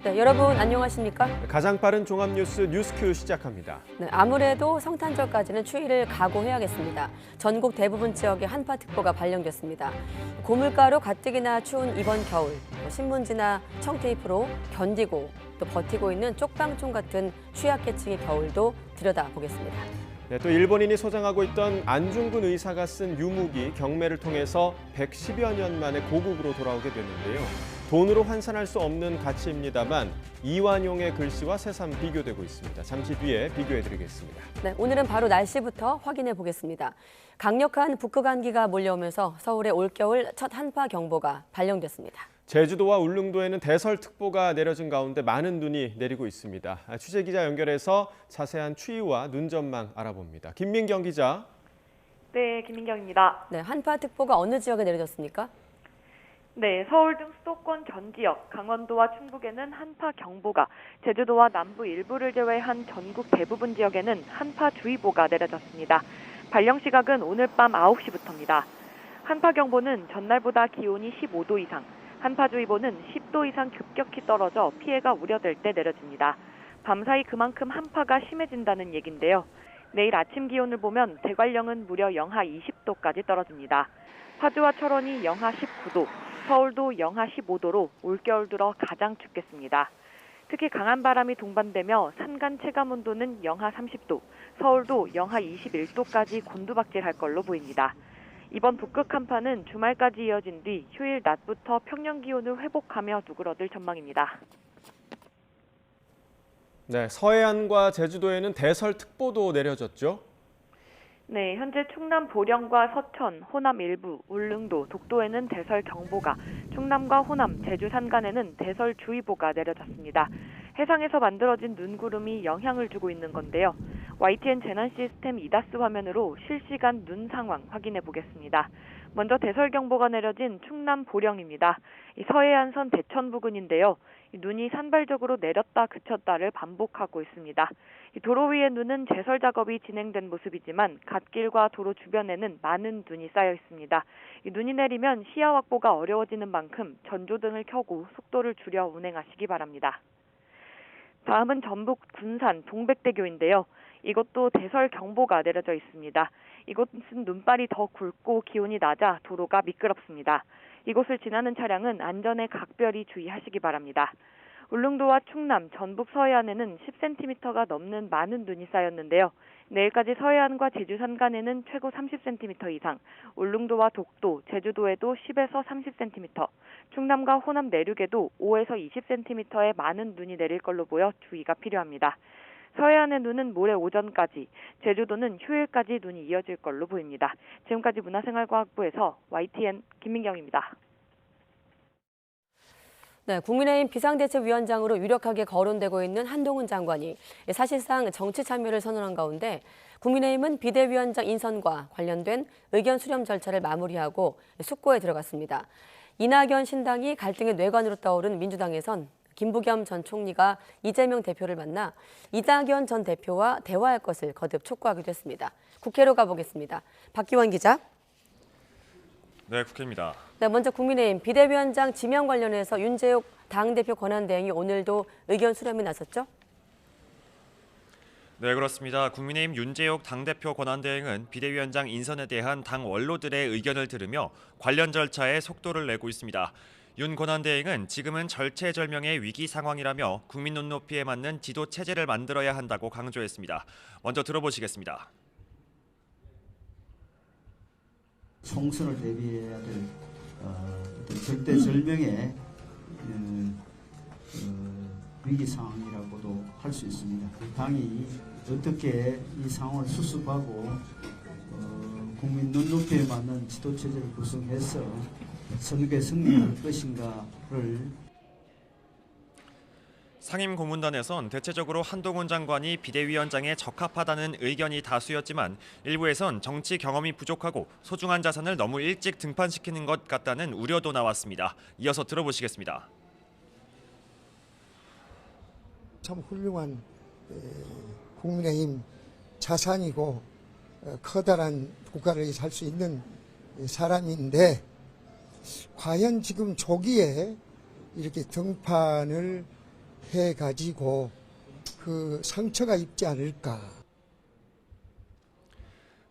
네, 여러분 안녕하십니까? 가장 빠른 종합뉴스 뉴스큐 시작합니다. 네, 아무래도 성탄절까지는 추위를 각오해야겠습니다. 전국 대부분 지역에 한파특보가 발령됐습니다. 고물가로 가뜩이나 추운 이번 겨울, 신문지나 청테이프로 견디고 또 버티고 있는 쪽방촌 같은 취약계층의 겨울도 들여다보겠습니다. 네, 또 일본인이 소장하고 있던 안중근 의사가 쓴 유목이 경매를 통해서 110여 년 만에 고국으로 돌아오게 됐는데요. 돈으로 환산할 수 없는 가치입니다만 이완용의 글씨와 새삼 비교되고 있습니다. 잠시 뒤에 비교해드리겠습니다. 네, 오늘은 바로 날씨부터 확인해 보겠습니다. 강력한 북극안기가 몰려오면서 서울에 올겨울 첫 한파 경보가 발령됐습니다. 제주도와 울릉도에는 대설특보가 내려진 가운데 많은 눈이 내리고 있습니다. 취재기자 연결해서 자세한 추위와 눈 전망 알아봅니다. 김민경 기자. 네, 김민경입니다. 네, 한파특보가 어느 지역에 내려졌습니까? 네, 서울 등 수도권 전 지역, 강원도와 충북에는 한파 경보가, 제주도와 남부 일부를 제외한 전국 대부분 지역에는 한파주의보가 내려졌습니다. 발령 시각은 오늘 밤 9시부터입니다. 한파 경보는 전날보다 기온이 15도 이상, 한파주의보는 10도 이상 급격히 떨어져 피해가 우려될 때 내려집니다. 밤사이 그만큼 한파가 심해진다는 얘긴데요. 내일 아침 기온을 보면 대관령은 무려 영하 20도까지 떨어집니다. 파주와 철원이 영하 19도, 서울도 영하 15도로 올겨울 들어 가장 춥겠습니다. 특히 강한 바람이 동반되며 산간 체감온도는 영하 30도, 서울도 영하 21도까지 곤두박질할 걸로 보입니다. 이번 북극 한파는 주말까지 이어진 뒤 휴일 낮부터 평년 기온을 회복하며 누그러들 전망입니다. 네, 서해안과 제주도에는 대설특보도 내려졌죠. 네, 현재 충남 보령과 서천, 호남 일부, 울릉도, 독도에는 대설경보가, 충남과 호남, 제주 산간에는 대설주의보가 내려졌습니다. 해상에서 만들어진 눈구름이 영향을 주고 있는 건데요. YTN 재난 시스템 이다스 화면으로 실시간 눈 상황 확인해 보겠습니다. 먼저 대설경보가 내려진 충남 보령입니다. 서해안선 대천 부근인데요. 눈이 산발적으로 내렸다 그쳤다를 반복하고 있습니다. 도로 위의 눈은 제설 작업이 진행된 모습이지만 갓길과 도로 주변에는 많은 눈이 쌓여 있습니다. 눈이 내리면 시야 확보가 어려워지는 만큼 전조등을 켜고 속도를 줄여 운행하시기 바랍니다. 다음은 전북 군산 동백대교인데요. 이것도 대설 경보가 내려져 있습니다. 이곳은 눈발이 더 굵고 기온이 낮아 도로가 미끄럽습니다. 이곳을 지나는 차량은 안전에 각별히 주의하시기 바랍니다. 울릉도와 충남, 전북 서해안에는 10cm가 넘는 많은 눈이 쌓였는데요. 내일까지 서해안과 제주 산간에는 최고 30cm 이상, 울릉도와 독도, 제주도에도 10에서 30cm, 충남과 호남 내륙에도 5에서 20cm의 많은 눈이 내릴 걸로 보여 주의가 필요합니다. 서해안의 눈은 모레 오전까지, 제주도는 휴일까지 눈이 이어질 걸로 보입니다. 지금까지 문화생활과학부에서 YTN 김민경입니다. 네, 국민의힘 비상대책위원장으로 유력하게 거론되고 있는 한동훈 장관이 사실상 정치 참여를 선언한 가운데 국민의힘은 비대위원장 인선과 관련된 의견 수렴 절차를 마무리하고 숙고에 들어갔습니다. 이낙연 신당이 갈등의 뇌관으로 떠오른 민주당에선 김부겸 전 총리가 이재명 대표를 만나 이낙연 전 대표와 대화할 것을 거듭 촉구하기도 했습니다. 국회로 가보겠습니다. 박기원 기자. 네, 국회입니다. 네, 먼저 국민의힘 비대위원장 지명 관련해서 윤재욱 당대표 권한대행이 오늘도 의견 수렴에 나섰죠? 네, 그렇습니다. 국민의힘 윤재욱 당대표 권한대행은 비대위원장 인선에 대한 당 원로들의 의견을 들으며 관련 절차에 속도를 내고 있습니다. 윤 권한대행은 지금은 절체절명의 위기 상황이라며 국민 눈높이에 맞는 지도 체제를 만들어야 한다고 강조했습니다. 먼저 들어보시겠습니다. 총선을 대비해야 될 절대절명의 위기 상황이라고도 할 수 있습니다. 당이 어떻게 이 상황을 수습하고 국민 눈높이에 맞는 지도체제를 구성해서 선거에 승리할 것인가를 상임 고문단에선 대체적으로 한동훈 장관이 비대위원장에 적합하다는 의견이 다수였지만 일부에선 정치 경험이 부족하고 소중한 자산을 너무 일찍 등판시키는 것 같다는 우려도 나왔습니다. 이어서 들어보시겠습니다. 참 훌륭한 국민의힘 자산이고 커다란 국가를 살 수 있는 사람인데 과연 지금 조기에 이렇게 등판을 해가지고 그 상처가 있지 않을까.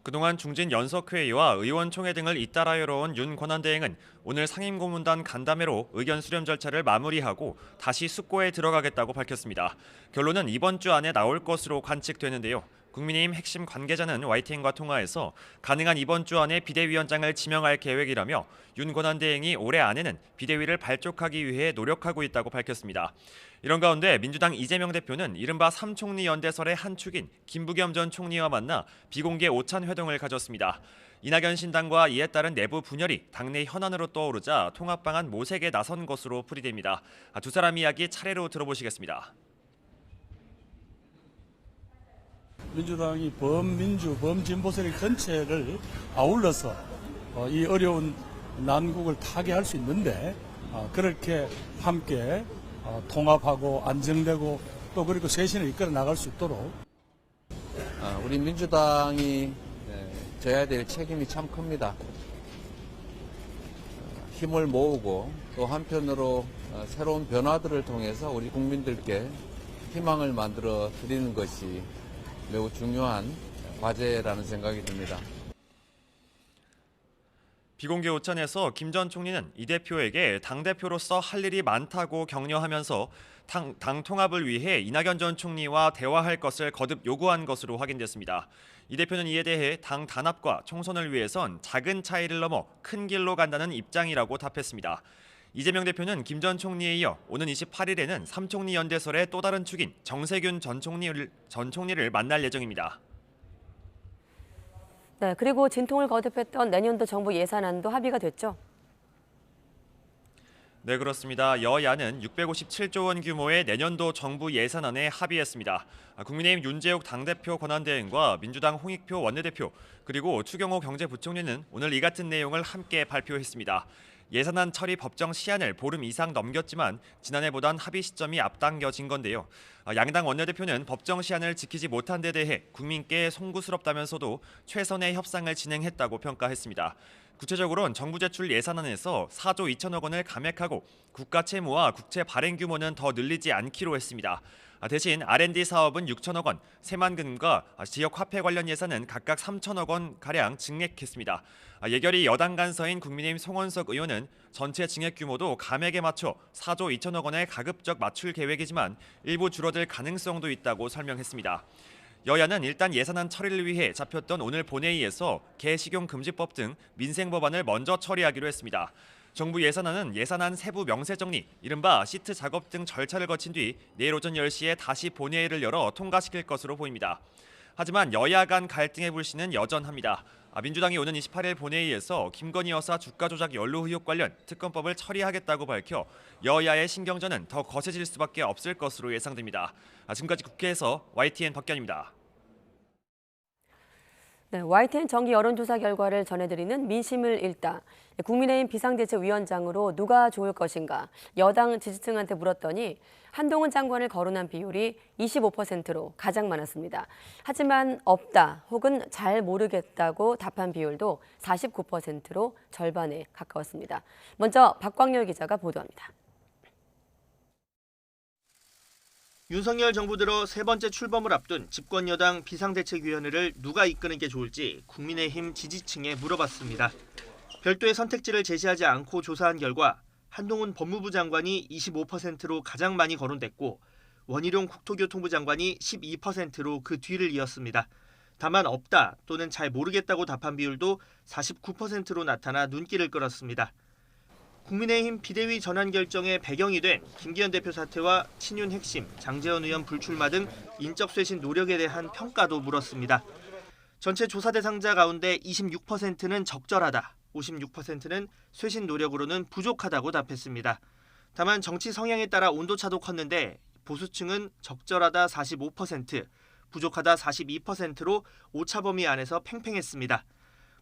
그동안 중진 연석회의와 의원총회 등을 잇따라 열어온 윤 권한대행은 오늘 상임고문단 간담회로 의견 수렴 절차를 마무리하고 다시 숙고에 들어가겠다고 밝혔습니다. 결론은 이번 주 안에 나올 것으로 관측되는데요. 국민의힘 핵심 관계자는 YTN과 통화에서 가능한 이번 주 안에 비대위원장을 지명할 계획이라며 윤 권한대행이 올해 안에는 비대위를 발족하기 위해 노력하고 있다고 밝혔습니다. 이런 가운데 민주당 이재명 대표는 이른바 삼총리 연대설의 한 축인 김부겸 전 총리와 만나 비공개 오찬 회동을 가졌습니다. 이낙연 신당과 이에 따른 내부 분열이 당내 현안으로 떠오르자 통합 방안 모색에 나선 것으로 풀이됩니다. 두 사람 이야기 차례로 들어보시겠습니다. 민주당이 범민주, 범진보 세력 전체를 아울러서 이 어려운 난국을 타개할 수 있는데 그렇게 함께 통합하고 안정되고 또 그리고 쇄신을 이끌어 나갈 수 있도록 우리 민주당이 져야 될 책임이 참 큽니다. 힘을 모으고 또 한편으로 새로운 변화들을 통해서 우리 국민들께 희망을 만들어 드리는 것이 매우 중요한 과제라는 생각이 듭니다. 비공개 오찬에서 김 전 총리는 이 대표에게 당대표로서 할 일이 많다고 격려하면서 당 통합을 위해 이낙연 전 총리와 대화할 것을 거듭 요구한 것으로 확인됐습니다. 이 대표는 이에 대해 당 단합과 총선을 위해선 작은 차이를 넘어 큰 길로 간다는 입장이라고 답했습니다. 이재명 대표는 김 전 총리에 이어 오는 28일에는 삼총리 연대설의 또 다른 축인 정세균 전 총리를 만날 예정입니다. 네, 그리고 진통을 거듭했던 내년도 정부 예산안도 합의가 됐죠. 네, 그렇습니다. 여야는 657조 원 규모의 내년도 정부 예산안에 합의했습니다. 국민의힘 윤재욱 당대표 권한대행과 민주당 홍익표 원내대표 그리고 추경호 경제부총리는 오늘 이 같은 내용을 함께 발표했습니다. 예산안 처리 법정 시한을 보름 이상 넘겼지만 지난해보단 합의 시점이 앞당겨진 건데요. 양당 원내대표는 법정 시한을 지키지 못한 데 대해 국민께 송구스럽다면서도 최선의 협상을 진행했다고 평가했습니다. 구체적으로는 정부 제출 예산안에서 4조 2천억 원을 감액하고 국가 채무와 국채 발행 규모는 더 늘리지 않기로 했습니다. 대신 R&D 사업은 6천억 원, 새만금과 지역 화폐 관련 예산은 각각 3천억 원가량 증액했습니다. 예결위 여당 간사인 국민의힘 송원석 의원은 전체 증액 규모도 감액에 맞춰 4조 2천억 원에 가급적 맞출 계획이지만 일부 줄어들 가능성도 있다고 설명했습니다. 여야는 일단 예산안 처리를 위해 잡혔던 오늘 본회의에서 개식용금지법 등 민생 법안을 먼저 처리하기로 했습니다. 정부 예산안은 예산안 세부 명세 정리, 이른바 시트 작업 등 절차를 거친 뒤 내일 오전 10시에 다시 본회의를 열어 통과시킬 것으로 보입니다. 하지만 여야 간 갈등의 불씨는 여전합니다. 민주당이 오는 28일 본회의에서 김건희 여사 주가 조작 연루 의혹 관련 특검법을 처리하겠다고 밝혀 여야의 신경전은 더 거세질 수밖에 없을 것으로 예상됩니다. 지금까지 국회에서 YTN 박견입니다. 네, YTN 정기 여론조사 결과를 전해드리는 민심을 읽다. 국민의힘 비상대책위원장으로 누가 좋을 것인가 여당 지지층한테 물었더니 한동훈 장관을 거론한 비율이 25%로 가장 많았습니다. 하지만 없다 혹은 잘 모르겠다고 답한 비율도 49%로 절반에 가까웠습니다. 먼저 박광열 기자가 보도합니다. 윤석열 정부 들어 세 번째 출범을 앞둔 집권여당 비상대책위원회를 누가 이끄는 게 좋을지 국민의힘 지지층에 물어봤습니다. 별도의 선택지를 제시하지 않고 조사한 결과 한동훈 법무부 장관이 25%로 가장 많이 거론됐고 원희룡 국토교통부 장관이 12%로 그 뒤를 이었습니다. 다만 없다 또는 잘 모르겠다고 답한 비율도 49%로 나타나 눈길을 끌었습니다. 국민의힘 비대위 전환 결정의 배경이 된 김기현 대표 사퇴와 친윤 핵심, 장제원 의원 불출마 등 인적 쇄신 노력에 대한 평가도 물었습니다. 전체 조사 대상자 가운데 26%는 적절하다, 56%는 쇄신 노력으로는 부족하다고 답했습니다. 다만 정치 성향에 따라 온도차도 컸는데 보수층은 적절하다 45%, 부족하다 42%로 오차 범위 안에서 팽팽했습니다.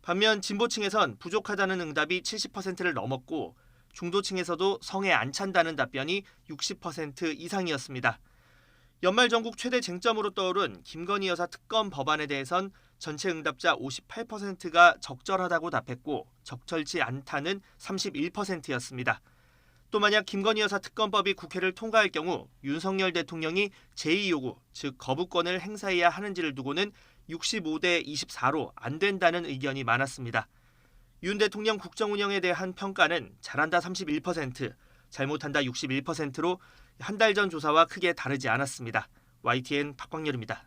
반면 진보층에선 부족하다는 응답이 70%를 넘었고 중도층에서도 성에 안 찬다는 답변이 60% 이상이었습니다. 연말 전국 최대 쟁점으로 떠오른 김건희 여사 특검 법안에 대해선 전체 응답자 58%가 적절하다고 답했고 적절치 않다는 31%였습니다. 또 만약 김건희 여사 특검법이 국회를 통과할 경우 윤석열 대통령이 제2요구, 즉 거부권을 행사해야 하는지를 두고는 65대 24로 안 된다는 의견이 많았습니다. 윤 대통령 국정 운영에 대한 평가는 잘한다 31%, 잘못한다 61%로 한 달 전 조사와 크게 다르지 않았습니다. YTN 박광렬입니다.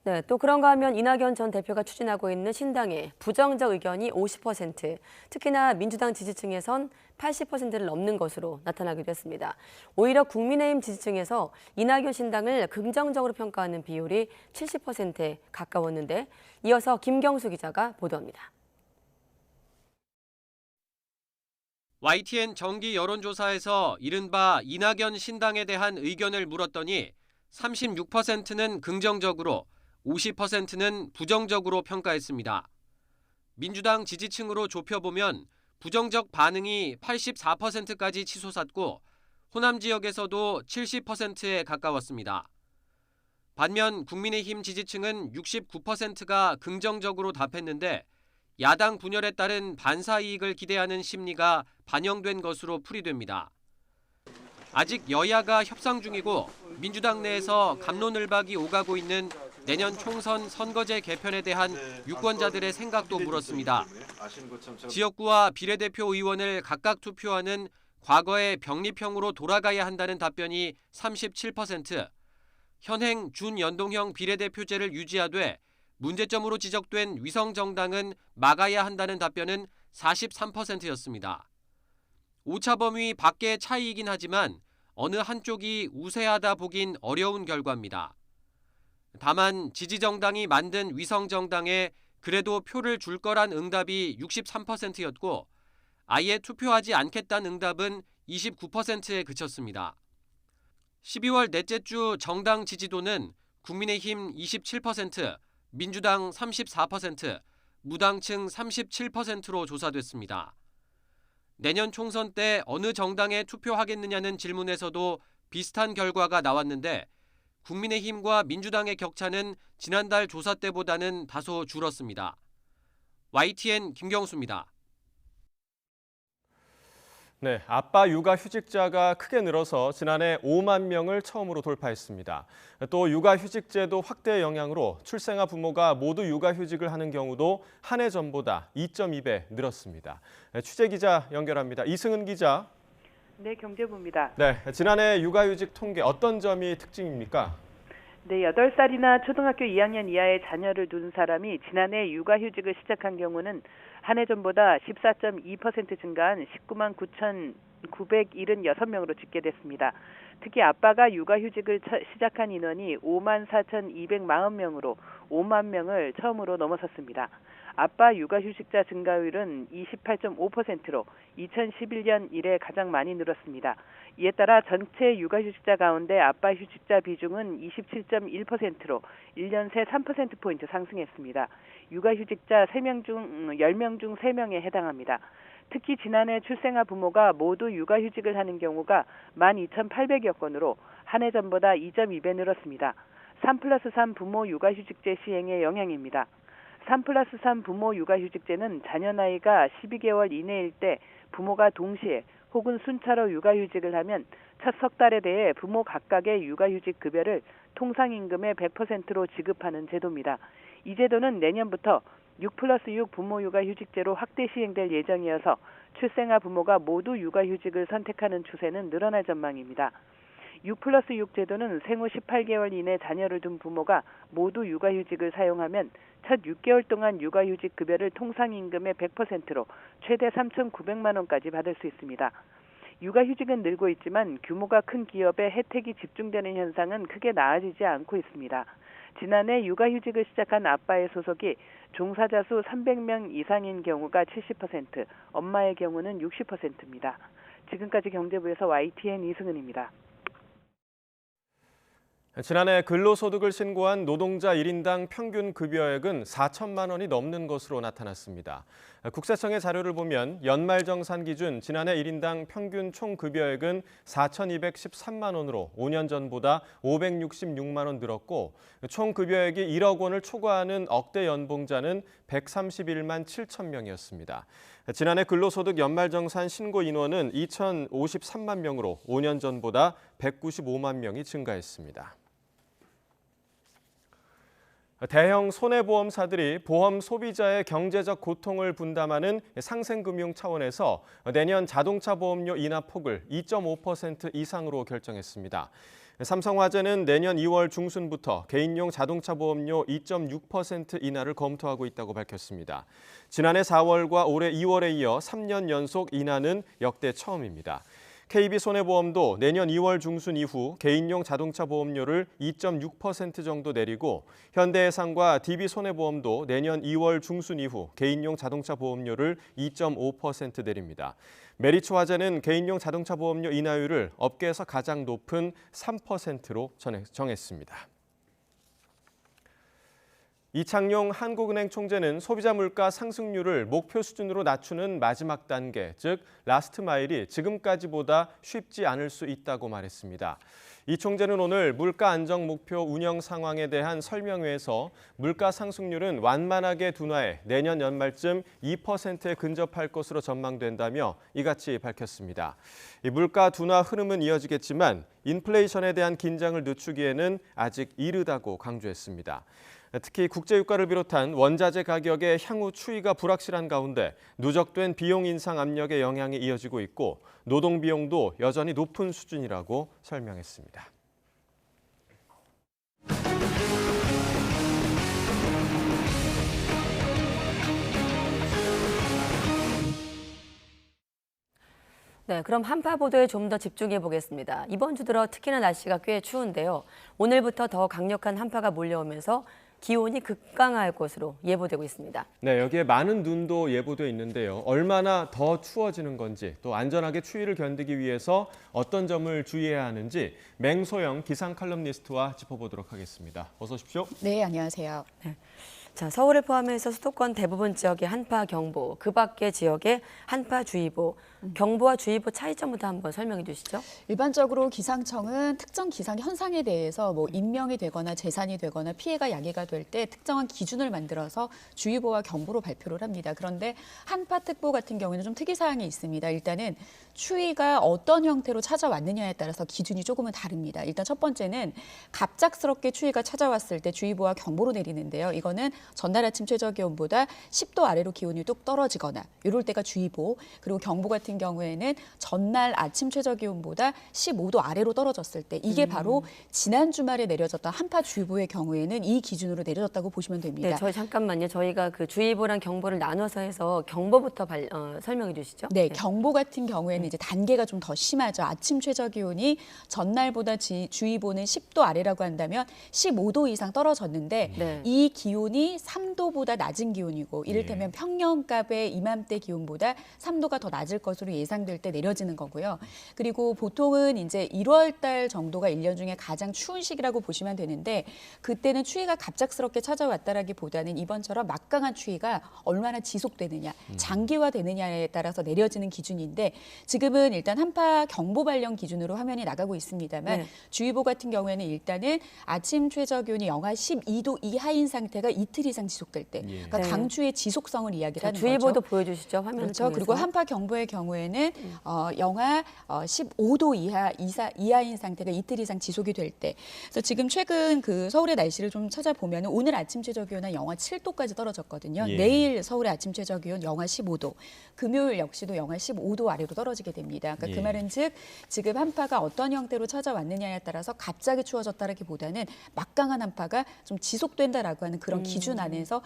네, 또 그런가 하면 이낙연 전 대표가 추진하고 있는 신당의 부정적 의견이 50%, 특히나 민주당 지지층에선 80%를 넘는 것으로 나타나기도 했습니다. 오히려 국민의힘 지지층에서 이낙연 신당을 긍정적으로 평가하는 비율이 70%에 가까웠는데, 이어서 김경수 기자가 보도합니다. YTN 정기 여론조사에서 이른바 이낙연 신당에 대한 의견을 물었더니 36%는 긍정적으로, 50%는 부정적으로 평가했습니다. 민주당 지지층으로 좁혀보면 부정적 반응이 84%까지 치솟았고 호남 지역에서도 70%에 가까웠습니다. 반면 국민의힘 지지층은 69%가 긍정적으로 답했는데 야당 분열에 따른 반사 이익을 기대하는 심리가 반영된 것으로 풀이됩니다. 아직 여야가 협상 중이고 민주당 내에서 갑론을박이 오가고 있는 내년 총선 선거제 개편에 대한 유권자들의 생각도 물었습니다. 지역구와 비례대표 의원을 각각 투표하는 과거의 병립형으로 돌아가야 한다는 답변이 37%, 현행 준연동형 비례대표제를 유지하되 문제점으로 지적된 위성정당은 막아야 한다는 답변은 43%였습니다. 오차 범위 밖의 차이이긴 하지만 어느 한쪽이 우세하다 보긴 어려운 결과입니다. 다만 지지정당이 만든 위성정당에 그래도 표를 줄 거란 응답이 63%였고 아예 투표하지 않겠다는 응답은 29%에 그쳤습니다. 12월 넷째 주 정당 지지도는 국민의힘 27%, 민주당 34%, 무당층 37%로 조사됐습니다. 내년 총선 때 어느 정당에 투표하겠느냐는 질문에서도 비슷한 결과가 나왔는데 국민의힘과 민주당의 격차는 지난달 조사 때보다는 다소 줄었습니다. YTN 김경수입니다. 네, 아빠 육아 휴직자가 크게 늘어서 지난해 5만 명을 처음으로 돌파했습니다. 또 육아 휴직제도 확대 영향으로 출생아 부모가 모두 육아 휴직을 하는 경우도 한 해 전보다 2.2배 늘었습니다. 취재 기자 연결합니다. 이승은 기자. 네, 경제부입니다. 네, 지난해 육아 휴직 통계 어떤 점이 특징입니까? 네, 8살이나 초등학교 2학년 이하의 자녀를 둔 사람이 지난해 육아휴직을 시작한 경우는 한 해 전보다 14.2% 증가한 19만 9,976명으로 집계됐습니다. 특히 아빠가 육아휴직을 시작한 인원이 5만 4,240명으로 5만 명을 처음으로 넘어섰습니다. 아빠 육아휴직자 증가율은 28.5%로 2011년 이래 가장 많이 늘었습니다. 이에 따라 전체 육아휴직자 가운데 아빠 휴직자 비중은 27.1%로 1년 새 3%포인트 상승했습니다. 육아휴직자 10명 중 3명에 해당합니다. 특히 지난해 출생아 부모가 모두 육아휴직을 하는 경우가 12,800여 건으로 한 해 전보다 2.2배 늘었습니다. 3+3 부모 육아휴직제 시행의 영향입니다. 3+3 부모 육아휴직제는 자녀 나이가 12개월 이내일 때 부모가 동시에 혹은 순차로 육아휴직을 하면 첫 석 달에 대해 부모 각각의 육아휴직 급여를 통상임금의 100%로 지급하는 제도입니다. 이 제도는 내년부터 6+6 부모 육아휴직제로 확대 시행될 예정이어서 출생아 부모가 모두 육아휴직을 선택하는 추세는 늘어날 전망입니다. 6+6 제도는 생후 18개월 이내 자녀를 둔 부모가 모두 육아휴직을 사용하면 첫 6개월 동안 육아휴직 급여를 통상임금의 100%로 최대 3,900만 원까지 받을 수 있습니다. 육아휴직은 늘고 있지만 규모가 큰 기업에 혜택이 집중되는 현상은 크게 나아지지 않고 있습니다. 지난해 육아휴직을 시작한 아빠의 소속이 종사자 수 300명 이상인 경우가 70%, 엄마의 경우는 60%입니다. 지금까지 경제부에서 YTN 이승은입니다. 지난해 근로소득을 신고한 노동자 1인당 평균 급여액은 4천만 원이 넘는 것으로 나타났습니다. 국세청의 자료를 보면 연말정산 기준 지난해 1인당 평균 총급여액은 4,213만 원으로 5년 전보다 566만 원 늘었고 총급여액이 1억 원을 초과하는 억대 연봉자는 131만 7천 명이었습니다. 지난해 근로소득 연말정산 신고 인원은 2,053만 명으로 5년 전보다 195만 명이 증가했습니다. 대형 손해보험사들이 보험 소비자의 경제적 고통을 분담하는 상생금융 차원에서 내년 자동차 보험료 인하 폭을 2.5% 이상으로 결정했습니다. 삼성화재는 내년 2월 중순부터 개인용 자동차 보험료 2.6% 인하를 검토하고 있다고 밝혔습니다. 지난해 4월과 올해 2월에 이어 3년 연속 인하는 역대 처음입니다. KB손해보험도 내년 2월 중순 이후 개인용 자동차 보험료를 2.6% 정도 내리고 현대해상과 DB손해보험도 내년 2월 중순 이후 개인용 자동차 보험료를 2.5% 내립니다. 메리츠화재는 개인용 자동차 보험료 인하율을 업계에서 가장 높은 3%로 정했습니다. 이창용 한국은행 총재는 소비자 물가 상승률을 목표 수준으로 낮추는 마지막 단계, 즉 라스트 마일이 지금까지보다 쉽지 않을 수 있다고 말했습니다. 이 총재는 오늘 물가 안정 목표 운영 상황에 대한 설명회에서 물가 상승률은 완만하게 둔화해 내년 연말쯤 2%에 근접할 것으로 전망된다며 이같이 밝혔습니다. 이 물가 둔화 흐름은 이어지겠지만 인플레이션에 대한 긴장을 늦추기에는 아직 이르다고 강조했습니다. 특히 국제유가를 비롯한 원자재 가격의 향후 추이가 불확실한 가운데 누적된 비용 인상 압력의 영향이 이어지고 있고 노동 비용도 여전히 높은 수준이라고 설명했습니다. 네, 그럼 한파 보도에 좀 더 집중해 보겠습니다. 이번 주 들어 특히나 날씨가 꽤 추운데요. 오늘부터 더 강력한 한파가 몰려오면서 기온이 급강할 것으로 예보되고 있습니다. 네, 여기에 많은 눈도 예보돼 있는데요. 얼마나 더 추워지는 건지 또 안전하게 추위를 견디기 위해서 어떤 점을 주의해야 하는지 맹소영 기상 칼럼니스트와 짚어보도록 하겠습니다. 어서 오십시오. 네, 안녕하세요. 네. 자, 서울을 포함해서 수도권 대부분 지역에 한파 경보, 그 밖의 지역에 한파 주의보, 경보와 주의보 차이점부터 한번 설명해 주시죠. 일반적으로 기상청은 특정 기상 현상에 대해서 인명이 되거나 재산이 되거나 피해가 야기가 될 때 특정한 기준을 만들어서 주의보와 경보로 발표를 합니다. 그런데 한파특보 같은 경우에는 좀 특이사항이 있습니다. 일단은 추위가 어떤 형태로 찾아왔느냐에 따라서 기준이 조금은 다릅니다. 일단 첫 번째는 갑작스럽게 추위가 찾아왔을 때 주의보와 경보로 내리는데요. 이거는 전날 아침 최저기온보다 10도 아래로 기온이 뚝 떨어지거나 이럴 때가 주의보, 그리고 경보 같은 경우에는 전날 아침 최저기온보다 15도 아래로 떨어졌을 때 이게 바로 지난 주말에 내려졌던 한파주의보의 경우에는 이 기준으로 내려졌다고 보시면 됩니다. 네, 저희 잠깐만요. 저희가 그 주의보랑 경보를 나눠서 해서 경보부터 설명해 주시죠. 네, 경보 같은 경우에는 이제 단계가 좀 더 심하죠. 아침 최저기온이 전날보다 주의보는 10도 아래라고 한다면 15도 이상 떨어졌는데 네. 이 기온이 3도보다 낮은 기온이고 이를테면 평년갑의 이맘때 기온보다 3도가 더 낮을 것으로 예상될 때 내려지는 거고요. 그리고 보통은 이제 1월 달 정도가 1년 중에 가장 추운 시기라고 보시면 되는데 그때는 추위가 갑작스럽게 찾아왔다라기보다는 이번처럼 막강한 추위가 얼마나 지속되느냐, 장기화되느냐에 따라서 내려지는 기준인데 지금은 일단 한파 경보 발령 기준으로 화면이 나가고 있습니다만 네. 주의보 같은 경우에는 일단은 아침 최저기온이 영하 12도 이하인 상태가 이틀 이상 지속될 때, 그러니까 네. 강추의 지속성을 이야기를 하는 주의보도 거죠. 보여주시죠. 화면을 그렇죠. 통해서. 그리고 한파 경보의 경우에는 영하 15도 이하인 상태가 이틀 이상 지속이 될 때. 그래서 지금 최근 그 서울의 날씨를 좀 찾아보면 오늘 아침 최저기온은 영하 7도까지 떨어졌거든요. 예. 내일 서울의 아침 최저기온 영하 15도, 금요일 역시도 영하 15도 아래로 떨어지게 됩니다. 그러니까 예. 그 말은 즉 지금 한파가 어떤 형태로 찾아왔느냐에 따라서 갑자기 추워졌다라기보다는 막강한 한파가 좀 지속된다라고 하는 그런 기준 안에서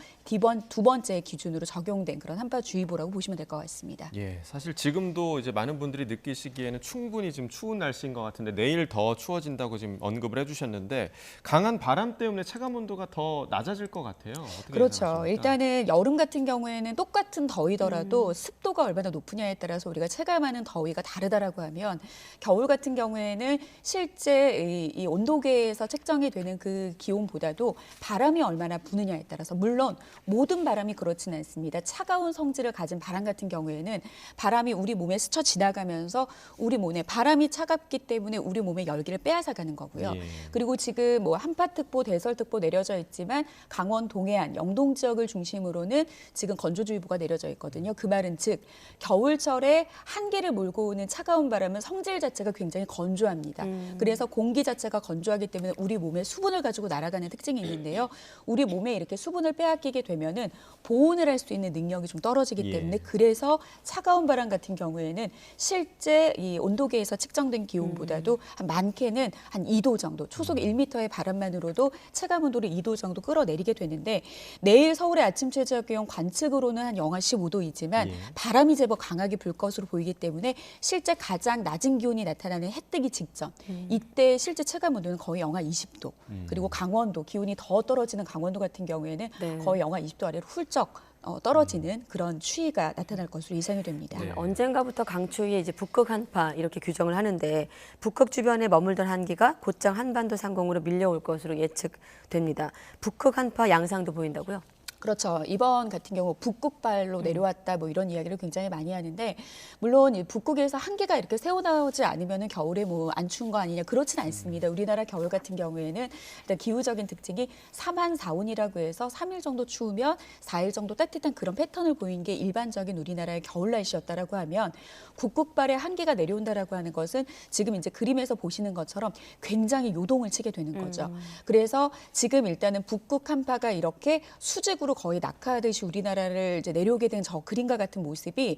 두 번째 기준으로 적용된 그런 한파주의보라고 보시면 될 것 같습니다. 예, 사실 지금도 이제 많은 분들이 느끼시기에는 충분히 지금 추운 날씨인 것 같은데 내일 더 추워진다고 지금 언급을 해주셨는데 강한 바람 때문에 체감 온도가 더 낮아질 것 같아요. 어떻게 그렇죠. 생각하십니까? 일단은 여름 같은 경우에는 똑같은 더위더라도 습도가 얼마나 높으냐에 따라서 우리가 체감하는 더위가 다르다라고 하면 겨울 같은 경우에는 실제 이 온도계에서 책정이 되는 그 기온보다도 바람이 얼마나 부느냐에 따라 따라서 물론 모든 바람이 그렇지는 않습니다. 차가운 성질을 가진 바람 같은 경우에는 바람이 우리 몸에 스쳐 지나가면서 우리 몸에 바람이 차갑기 때문에 우리 몸의 열기를 빼앗아가는 거고요. 예. 그리고 지금 뭐 한파특보, 대설특보 내려져 있지만 강원 동해안, 영동 지역을 중심으로는 지금 건조주의보가 내려져 있거든요. 그 말은 즉 겨울철에 한기를 몰고 오는 차가운 바람은 성질 자체가 굉장히 건조합니다. 그래서 공기 자체가 건조하기 때문에 우리 몸에 수분을 가지고 날아가는 특징이 있는데요. 우리 몸에 이렇게 수분을 빼앗기게 되면은 보온을 할 수 있는 능력이 좀 떨어지기 때문에 그래서 차가운 바람 같은 경우에는 실제 이 온도계에서 측정된 기온보다도 많게는 한 2도 정도, 초속 1m의 바람만으로도 체감 온도를 2도 정도 끌어내리게 되는데 내일 서울의 아침 최저 기온 관측으로는 한 영하 15도이지만 바람이 제법 강하게 불 것으로 보이기 때문에 실제 가장 낮은 기온이 나타나는 해 뜨기 직전 이때 실제 체감 온도는 거의 영하 20도 그리고 강원도 기온이 더 떨어지는 강원도 같은 경우에는 거의 영하 20도 아래로 훌쩍 떨어지는 그런 추위가 나타날 것으로 예상이 됩니다. 네, 언젠가부터 강추위에 이제 북극 한파 이렇게 규정을 하는데 북극 주변에 머물던 한기가 곧장 한반도 상공으로 밀려올 것으로 예측됩니다. 북극 한파 양상도 보인다고요? 그렇죠. 이번 같은 경우 북극발로 내려왔다 뭐 이런 이야기를 굉장히 많이 하는데 물론 이 북극에서 한기가 이렇게 새어나오지 않으면 겨울에 뭐 안 추운 거 아니냐 그렇진 않습니다. 우리나라 겨울 같은 경우에는 일단 기후적인 특징이 3한 4온이라고 해서 3일 정도 추우면 4일 정도 따뜻한 그런 패턴을 보이는 게 일반적인 우리나라의 겨울 날씨였다라고 하면 북극발에 한기가 내려온다라고 하는 것은 지금 이제 그림에서 보시는 것처럼 굉장히 요동을 치게 되는 거죠. 그래서 지금 일단은 북극 한파가 이렇게 수직으로 거의 낙하하듯이 우리나라를 이제 내려오게 된 저 그림과 같은 모습이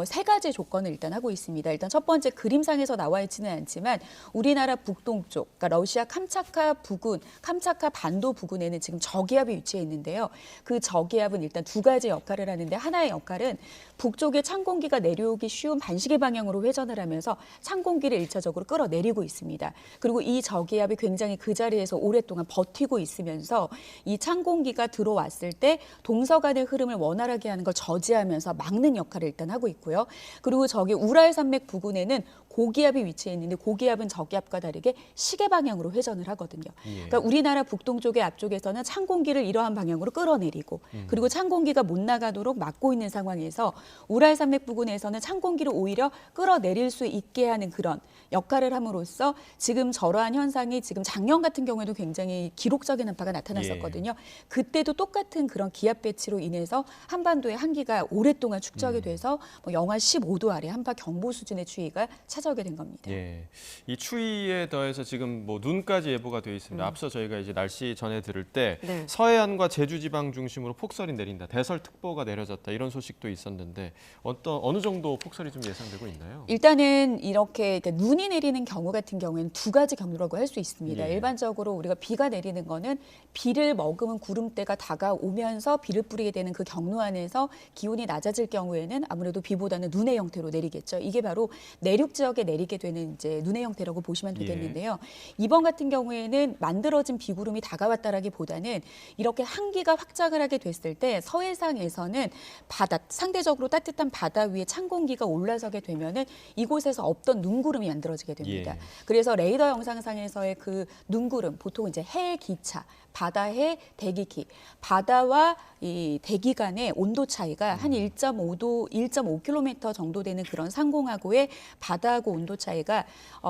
세 가지 조건을 일단 하고 있습니다. 일단 첫 번째 그림상에서 나와 있지는 않지만 우리나라 북동쪽, 그러니까 러시아 캄차카 부근, 캄차카 반도 부근에는 지금 저기압이 위치해 있는데요. 그 저기압은 일단 두 가지 역할을 하는데 하나의 역할은 북쪽에 찬 공기가 내려오기 쉬운 반시계 방향으로 회전을 하면서 찬 공기를 일차적으로 끌어내리고 있습니다. 그리고 이 저기압이 굉장히 그 자리에서 오랫동안 버티고 있으면서 이 찬 공기가 들어왔을 때 동서간의 흐름을 원활하게 하는 걸 저지하면서 막는 역할을 일단 하고 있고요. 그리고 저기 우랄 산맥 부근에는 고기압이 위치해 있는데 고기압은 저기압과 다르게 시계 방향으로 회전을 하거든요. 그러니까 우리나라 북동쪽의 앞쪽에서는 찬 공기를 이러한 방향으로 끌어내리고 그리고 찬 공기가 못 나가도록 막고 있는 상황에서 우랄 산맥 부근에서는 찬 공기를 오히려 끌어내릴 수 있게 하는 그런 역할을 함으로써 지금 저러한 현상이 지금 작년 같은 경우에도 굉장히 기록적인 한파가 나타났었거든요. 그때도 똑같은 그런 기압 배치로 인해서 한반도의 한기가 오랫동안 축적이 돼서 뭐 영하 15도 아래 한파 경보 수준의 추위가 찾아오게 된 겁니다. 예, 이 추위에 더해서 지금 뭐 눈까지 예보가 되어 있습니다. 앞서 저희가 이제 날씨 전해 들을 때 서해안과 제주 지방 중심으로 폭설이 내린다, 대설특보가 내려졌다 이런 소식도 있었는데 어느 정도 폭설이 좀 예상되고 있나요? 일단은 이렇게 그러니까 눈이 내리는 경우 같은 경우에는 두 가지 경우라고 할 수 있습니다. 일반적으로 우리가 비가 내리는 거는 비를 머금은 구름대가 다가오면서 비를 뿌리게 되는 그 경로 안에서 기온이 낮아질 경우에는 아무래도 비보다는 눈의 형태로 내리겠죠. 이게 바로 내륙 지역에 내리게 되는 이제 눈의 형태라고 보시면 되겠는데요. 이번 같은 경우에는 만들어진 비구름이 다가왔다라기보다는 이렇게 한기가 확장을 하게 됐을 때 서해상에서는 바다 상대적으로 따뜻한 바다 위에 찬 공기가 올라서게 되면은 이곳에서 없던 눈구름이 만들어지게 됩니다. 그래서 레이더 영상상에서의 그 눈구름 보통 이제 해 기차 바다의 대기기, 바다와 이 대기 간의 온도 차이가 한 1.5도, 1.5km 정도 되는 그런 상공하고의 바다하고 온도 차이가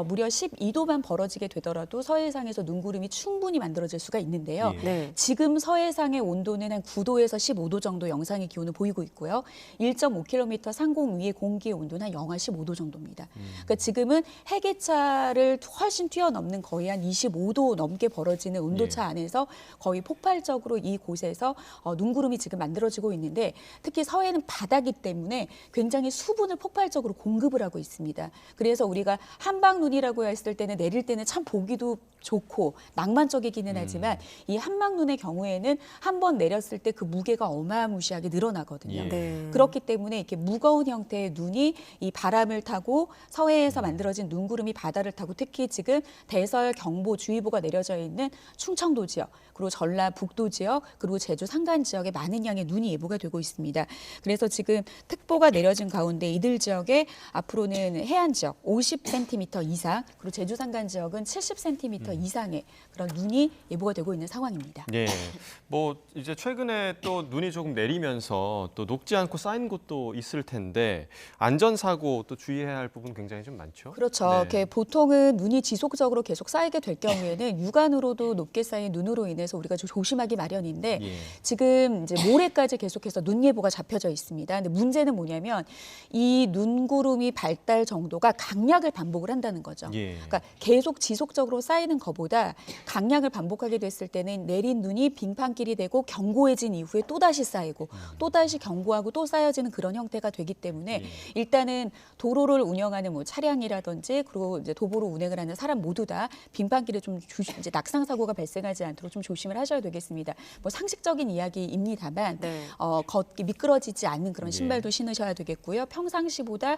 무려 12도만 벌어지게 되더라도 서해상에서 눈구름이 충분히 만들어질 수가 있는데요. 지금 서해상의 온도는 한 9도에서 15도 정도 영상의 기온을 보이고 있고요. 1.5km 상공 위의 공기의 온도는 한 영하 15도 정도입니다. 그러니까 지금은 해계차를 훨씬 뛰어넘는 거의 한 25도 넘게 벌어지는 온도차 안에서 거의 폭발적으로 이곳에서 눈구름이 지금 만들어지고 있는데 특히 서해는 바다기 때문에 굉장히 수분을 폭발적으로 공급을 하고 있습니다. 그래서 우리가 한방눈이라고 했을 때는 내릴 때는 참 보기도 좋고 낭만적이기는 하지만 이 한방눈의 경우에는 한 번 내렸을 때 그 무게가 어마무시하게 늘어나거든요. 그렇기 때문에 때문에 이렇게 무거운 형태의 눈이 이 바람을 타고 서해에서 만들어진 눈구름이 바다를 타고 특히 지금 대설 경보주의보가 내려져 있는 충청도 지역, 그리고 전라북도 지역, 그리고 제주 산간 지역에 많은 양의 눈이 예보가 되고 있습니다. 그래서 지금 특보가 내려진 가운데 이들 지역에 앞으로는 해안 지역 50cm 이상, 그리고 제주 산간 지역은 70cm 이상의 그런 눈이 예보가 되고 있는 상황입니다. 예. 뭐 이제 최근에 또 눈이 조금 내리면서 또 녹지 않고 쌓인 곳도 있을 텐데 안전사고 또 주의해야 할 부분 굉장히 좀 많죠. 그렇죠. 네. 이렇게 보통은 눈이 지속적으로 계속 쌓이게 될 경우에는 육안으로도 높게 쌓인 눈으로 인해서 우리가 좀 조심하기 마련인데 예. 지금 이제 모레까지 계속해서 눈 예보가 잡혀져 있습니다. 근데 문제는 뭐냐면 이 눈구름이 발달 정도가 강약을 반복을 한다는 거죠. 예. 그러니까 계속 지속적으로 쌓이는 것보다 강약을 반복하게 됐을 때는 내린 눈이 빙판길이 되고 견고해진 이후에 또다시 쌓이고 또다시 견고하고 또 쌓여지는 그런 형태가 되기 때문에 일단은 도로를 운영하는 뭐 차량이라든지 그리고 이제 도보로 운행을 하는 사람 모두 다 빙판길에 좀 이제 낙상 사고가 발생하지 않도록 좀 조심을 하셔야 되겠습니다. 뭐 상식적인 이야기입니다만 걷기 미끄러지지 않는 그런 신발도 신으셔야 되겠고요. 평상시보다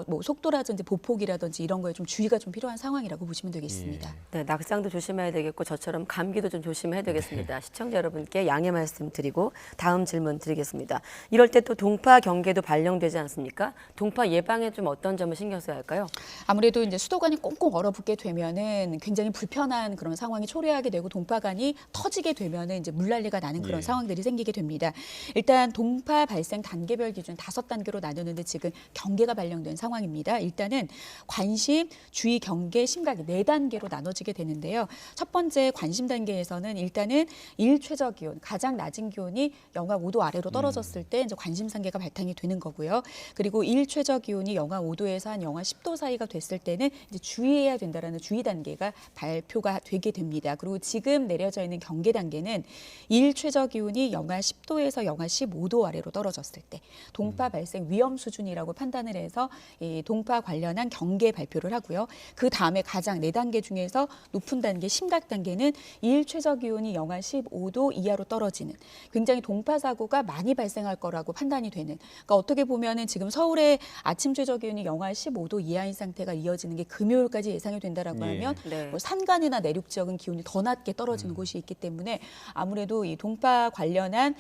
뭐 속도라든지 보폭이라든지 이런 거에 좀 주의가 좀 필요한 상황이라고 보시면 되겠습니다. 네, 낙상도 조심해야 되겠고 저처럼 감기도 좀 조심해야 되겠습니다. 시청자 여러분께 양해 말씀드리고 다음 질문 드리겠습니다. 이럴 때 또 동파 경계도 발령되지 않습니까? 동파 예방에 좀 어떤 점을 신경 써야 할까요? 아무래도 이제 수도관이 꽁꽁 얼어붙게 되면은 굉장히 불편한 그런 상황이 초래하게 되고 동파관이 터지게 되면은 이제 물난리가 나는 그런 상황들이 생기게 됩니다. 일단 동파 발생 단계별 기준 5단계로 나누는데 지금 경계가 발령된 상황입니다. 일단은 관심, 주의, 경계, 심각 4단계로 나눠지게 되는데요. 첫 번째 관심 단계에서는 일단은 일최저 기온, 가장 낮은 기온이 영하 5도 아래로 떨어졌을 때 이제 관심 단계가 발탕이 되는 거고요. 그리고 일최저 기온이 영하 5도에서 한 영하 10도 사이가 됐을 때는 이제 주의해야 된다라는 주의 단계가 발표가 되게 됩니다. 그리고 지금 내려져 있는 경계 단계는 일최저 기온이 영하 10도에서 영하 15도 아래로 떨어졌을 때 동파 발생 위험 수준이라고 판단을 해서 이 동파 관련한 경계 발표를 하고요. 그 다음에 가장 4단계 중에서 높은 단계 심각 단계는 일최저 기온이 영하 15도 이하로 떨어지는 굉장히 동파 사고가 많이 발생할 거라고 판단이 되는. 그러니까 어떻게 보면은 지금 서울의 아침 최저 기온이 영하 15도 이하인 상태가 이어지는 게 금요일까지 예상이 된다라고 하면 뭐 산간이나 내륙 지역은 기온이 더 낮게 떨어지는 곳이 있기 때문에 아무래도 이 동파 관련한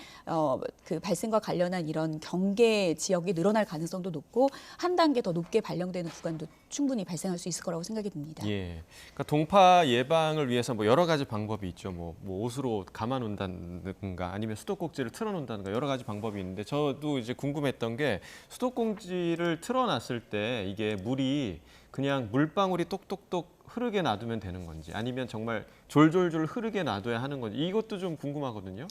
그 발생과 관련한 이런 경계 지역이 늘어날 가능성도 높고 한 단계 더 높게 발령되는 구간도 충분히 발생할 수 있을 거라고 생각이 듭니다. 예. 그러니까 동파 예방을 위해서 뭐 여러 가지 방법이 있죠. 뭐 옷으로 감아놓는다든가 아니면 수도꼭지를 틀어놓는다든가 여러 가지 방법이 있는데 저도 이제 궁금했던 게 수도꼭지를 틀어놨을 때 이게 물이 그냥 물방울이 똑똑똑 흐르게 놔두면 되는 건지 아니면 정말 졸졸졸 흐르게 놔둬야 하는 건지 이것도 좀 궁금하거든요.